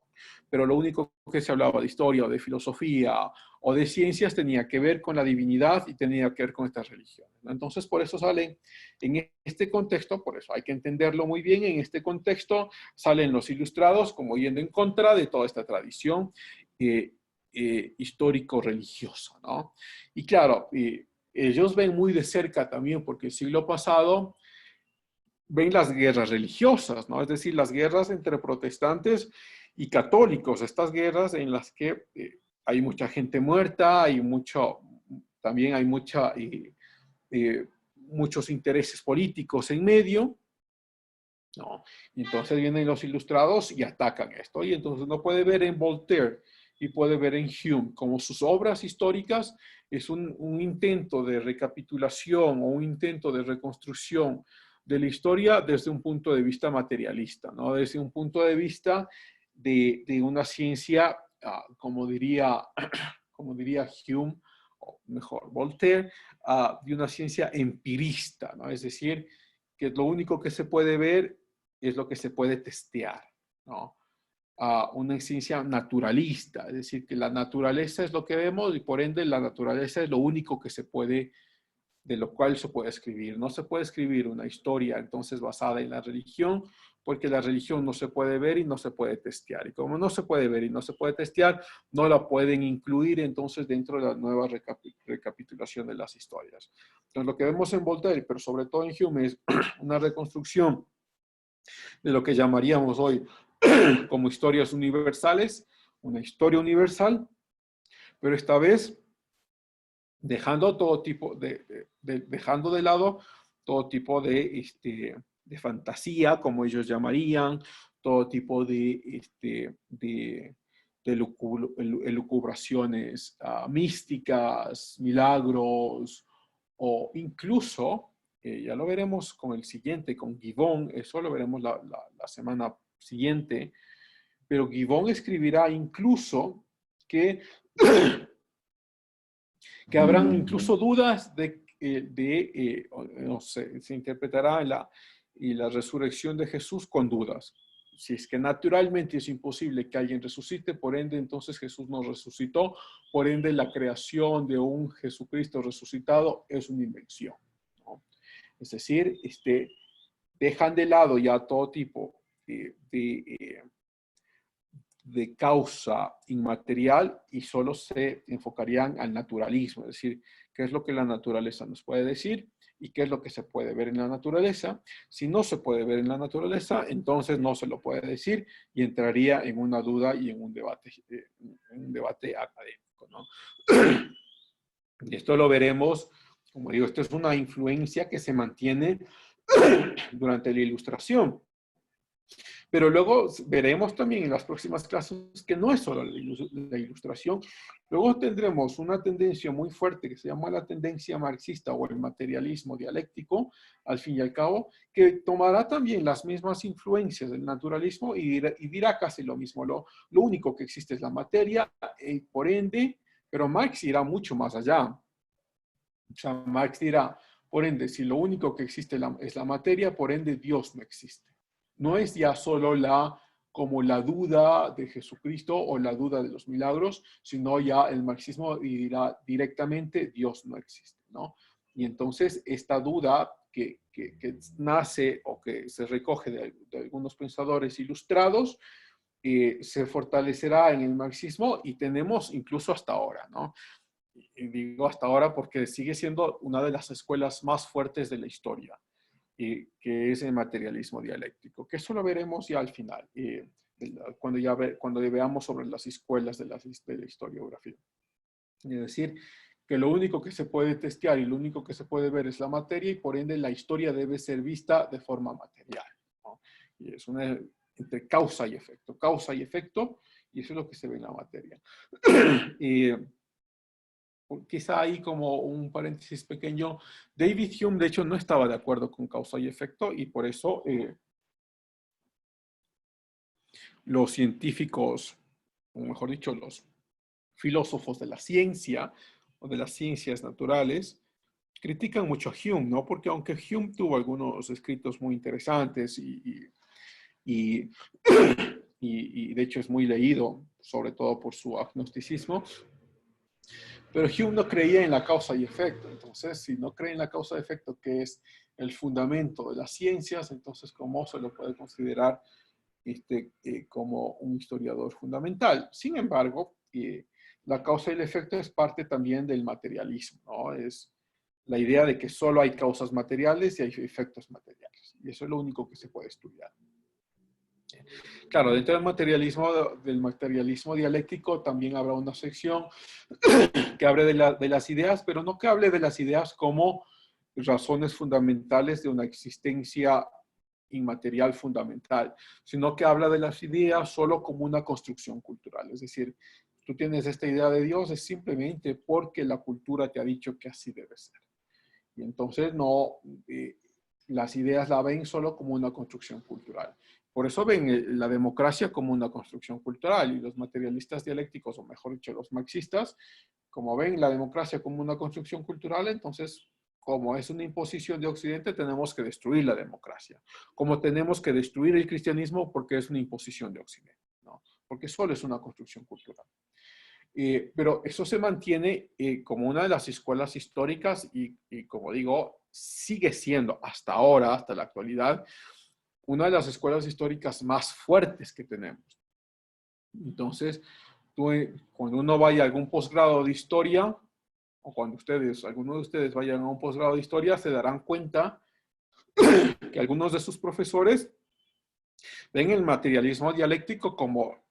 pero lo único que se hablaba de historia o de filosofía o de ciencias tenía que ver con la divinidad y tenía que ver con estas religiones, ¿no? Entonces, por eso salen en este contexto, por eso hay que entenderlo muy bien, en este contexto salen los ilustrados como yendo en contra de toda esta tradición histórico-religiosa, ¿no? Y claro, ellos ven muy de cerca también, porque el siglo pasado ven las guerras religiosas, ¿no? Es decir, las guerras entre protestantes y católicos, estas guerras en las que hay mucha gente muerta, también hay muchos intereses políticos en medio, ¿no? Y entonces vienen los ilustrados y atacan esto, y entonces uno puede ver en Voltaire y puede ver en Hume como sus obras históricas es un intento de recapitulación o un intento de reconstrucción de la historia desde un punto de vista materialista, ¿no? Desde un punto de vista de una ciencia, como diría Hume, o mejor Voltaire, de una ciencia empirista, ¿no? Es decir, que lo único que se puede ver es lo que se puede testear, ¿no? Una ciencia naturalista, es decir, que la naturaleza es lo que vemos y por ende la naturaleza es lo único que se puede, de lo cual se puede escribir. No se puede escribir una historia entonces basada en la religión, porque la religión no se puede ver y no se puede testear. Y como no se puede ver y no se puede testear, no la pueden incluir entonces dentro de la nueva recapitulación de las historias. Entonces lo que vemos en Voltaire, pero sobre todo en Hume, es una reconstrucción de lo que llamaríamos hoy como historias universales, una historia universal, pero esta vez dejando todo tipo dejando de lado todo tipo de fantasía, como ellos llamarían, todo tipo de elucubraciones místicas, milagros, o incluso, ya lo veremos con el siguiente, con Gibbon, eso lo veremos la semana siguiente, pero Gibbon escribirá incluso que habrán incluso dudas no sé, se interpretará la resurrección de Jesús con dudas. Si es que naturalmente es imposible que alguien resucite, por ende entonces Jesús no resucitó, por ende la creación de un Jesucristo resucitado es una invención, ¿no? Es decir, dejan de lado ya todo tipo de causa inmaterial y solo se enfocarían al naturalismo, es decir, qué es lo que la naturaleza nos puede decir y qué es lo que se puede ver en la naturaleza. Si no se puede ver en la naturaleza, entonces no se lo puede decir y entraría en una duda y en un debate académico, ¿no? Y esto lo veremos, como digo, esto es una influencia que se mantiene durante la Ilustración. Pero luego veremos también en las próximas clases que no es solo la Ilustración. Luego tendremos una tendencia muy fuerte que se llama la tendencia marxista o el materialismo dialéctico, al fin y al cabo, que tomará también las mismas influencias del naturalismo y dirá casi lo mismo. Lo único que existe es la materia, por ende, pero Marx irá mucho más allá. O sea, Marx dirá, por ende, si lo único que existe es la materia, por ende Dios no existe. No es ya solo como la duda de Jesucristo o la duda de los milagros, sino ya el marxismo dirá directamente Dios no existe, ¿no? Y entonces esta duda que nace o que se recoge de algunos pensadores ilustrados, se fortalecerá en el marxismo y tenemos incluso hasta ahora, ¿no? Y digo hasta ahora porque sigue siendo una de las escuelas más fuertes de la historia, que es el materialismo dialéctico, que eso lo veremos ya al final, cuando veamos sobre las escuelas de la historiografía. Es decir, que lo único que se puede testear y lo único que se puede ver es la materia y por ende la historia debe ser vista de forma material, ¿no? Y es entre causa y efecto, y eso es lo que se ve en la materia. Quizá ahí como un paréntesis pequeño, David Hume de hecho no estaba de acuerdo con causa y efecto y por eso los científicos, o mejor dicho, los filósofos de la ciencia o de las ciencias naturales, critican mucho a Hume, ¿no? Porque aunque Hume tuvo algunos escritos muy interesantes y de hecho es muy leído, sobre todo por su agnosticismo, pero Hume no creía en la causa y efecto. Entonces, si no cree en la causa y efecto, que es el fundamento de las ciencias, entonces, ¿cómo se lo puede considerar como un historiador fundamental? Sin embargo, la causa y el efecto es parte también del materialismo, ¿no? Es la idea de que solo hay causas materiales y hay efectos materiales. Y eso es lo único que se puede estudiar. Claro, dentro del materialismo dialéctico también habrá una sección que hable de las ideas, pero no que hable de las ideas como razones fundamentales de una existencia inmaterial fundamental, sino que habla de las ideas solo como una construcción cultural. Es decir, tú tienes esta idea de Dios es simplemente porque la cultura te ha dicho que así debe ser. Y entonces no, las ideas la ven solo como una construcción cultural. Por eso ven la democracia como una construcción cultural y los materialistas dialécticos, o mejor dicho, los marxistas, como ven la democracia como una construcción cultural, entonces, como es una imposición de Occidente, tenemos que destruir la democracia. Como tenemos que destruir el cristianismo porque es una imposición de Occidente, ¿no? Porque solo es una construcción cultural. Pero eso se mantiene como una de las escuelas históricas y como digo, sigue siendo hasta ahora, hasta la actualidad, una de las escuelas históricas más fuertes que tenemos. Entonces, cuando uno vaya a algún posgrado de historia, o cuando alguno de ustedes vayan a un posgrado de historia, se darán cuenta que algunos de sus profesores ven el materialismo dialéctico como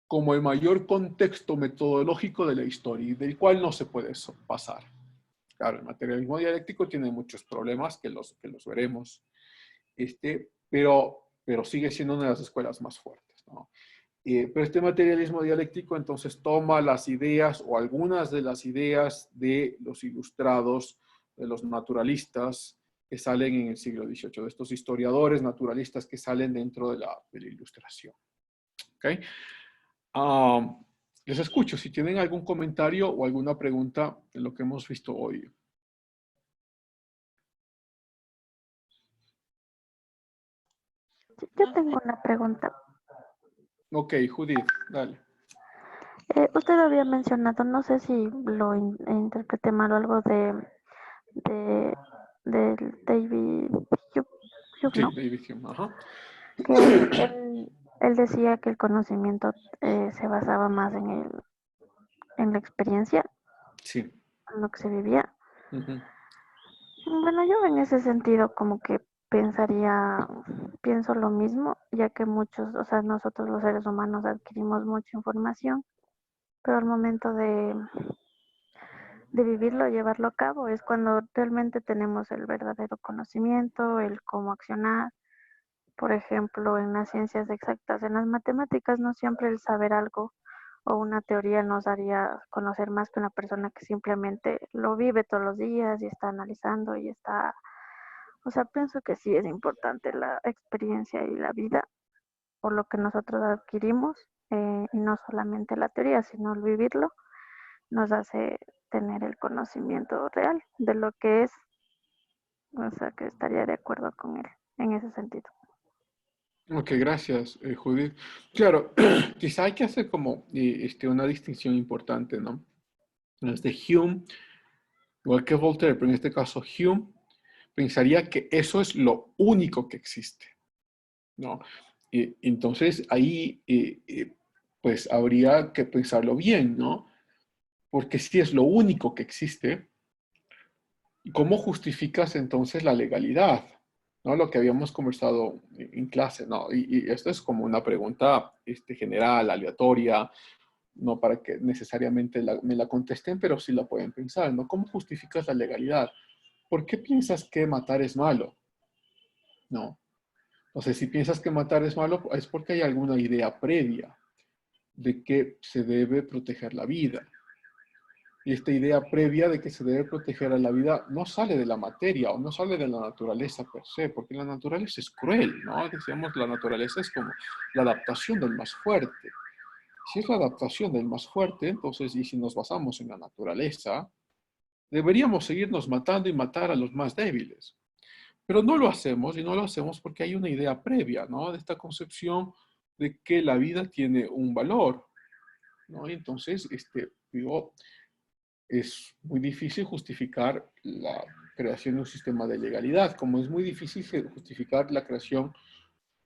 como el mayor contexto metodológico de la historia y del cual no se puede pasar. Claro, el materialismo dialéctico tiene muchos problemas que los veremos, pero sigue siendo una de las escuelas más fuertes, ¿no? Pero este materialismo dialéctico entonces toma las ideas o algunas de las ideas de los ilustrados, de los naturalistas que salen en el siglo XVIII, de estos historiadores naturalistas que salen dentro de la ilustración. ¿Okay? Les escucho si tienen algún comentario o alguna pregunta de lo que hemos visto hoy. Yo tengo una pregunta. Ok, Judith, dale. Usted había mencionado, no sé si lo interpreté mal o algo del David Hume, Sí, ¿no? David Hume, ajá. Que él decía que el conocimiento se basaba más en la experiencia, sí, en lo que se vivía. Uh-huh. Bueno, yo en ese sentido como que pienso lo mismo, ya que muchos, o sea, nosotros los seres humanos adquirimos mucha información, pero al momento de vivirlo, llevarlo a cabo, es cuando realmente tenemos el verdadero conocimiento, el cómo accionar. Por ejemplo, en las ciencias exactas, en las matemáticas, no siempre el saber algo o una teoría nos haría conocer más que una persona que simplemente lo vive todos los días y está analizando y está... O sea, pienso que sí es importante la experiencia y la vida o lo que nosotros adquirimos, y no solamente la teoría, sino el vivirlo, nos hace tener el conocimiento real de lo que es. O sea, que estaría de acuerdo con él en ese sentido. Ok, gracias, Judith. Claro, quizá hay que hacer como una distinción importante, ¿no? Desde Hume, igual que Voltaire, pero en este caso Hume, pensaría que eso es lo único que existe, ¿no? Entonces ahí, pues habría que pensarlo bien, ¿no? Porque si es lo único que existe, ¿cómo justificas entonces la legalidad? ¿No? Lo que habíamos conversado en clase, ¿no? Y esto es como una pregunta general, aleatoria, no para que necesariamente me la contesten, pero sí la pueden pensar, ¿no? ¿Cómo justificas la legalidad? ¿Por qué piensas que matar es malo? No. Entonces, si piensas que matar es malo, es porque hay alguna idea previa de que se debe proteger la vida. Y esta idea previa de que se debe proteger a la vida no sale de la materia o no sale de la naturaleza per se, porque la naturaleza es cruel, ¿no? Decíamos, la naturaleza es como la adaptación del más fuerte. Si es la adaptación del más fuerte, entonces, y si nos basamos en la naturaleza, deberíamos seguirnos matando y matar a los más débiles. Pero no lo hacemos, y no lo hacemos porque hay una idea previa, ¿no? De esta concepción de que la vida tiene un valor, ¿no? Y entonces, digo, es muy difícil justificar la creación de un sistema de legalidad, como es muy difícil justificar la creación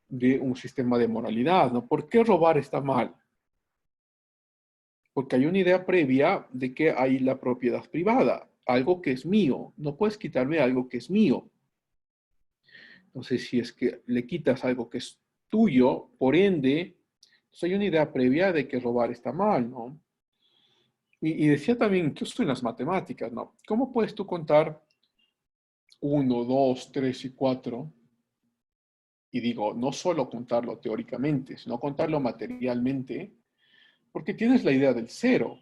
de un sistema de moralidad, ¿no? ¿Por qué robar está mal? Porque hay una idea previa de que hay la propiedad privada, algo que es mío. No puedes quitarme algo que es mío. Entonces, si es que le quitas algo que es tuyo, por ende, entonces hay una idea previa de que robar está mal, ¿no? Y decía también, incluso en las matemáticas, ¿no? ¿Cómo puedes tú contar 1, 2, 3 y 4? Y digo, no solo contarlo teóricamente, sino contarlo materialmente, porque tienes la idea del cero.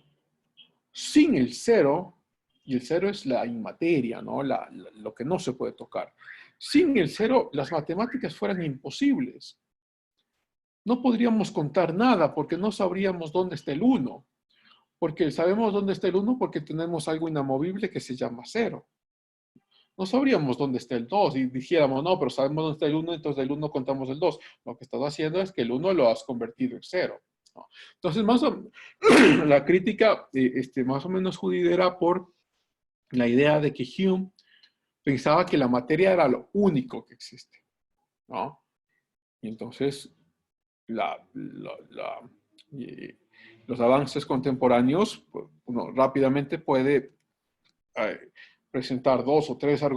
Sin el cero, y el cero es la inmateria, ¿no? Lo que no se puede tocar. Sin el cero, las matemáticas fueran imposibles. No podríamos contar nada porque no sabríamos dónde está el 1. Porque sabemos dónde está el 1 porque tenemos algo inamovible que se llama 0. No sabríamos dónde está el 2 y dijéramos, no, pero sabemos dónde está el 1, entonces del 1 contamos el 2. Lo que estás haciendo es que el 1 lo has convertido en 0. ¿No? Entonces, la crítica más o menos judidera por la idea de que Hume pensaba que la materia era lo único que existe, ¿no? Y entonces, los avances contemporáneos, uno rápidamente puede presentar 2 o 3 argumentos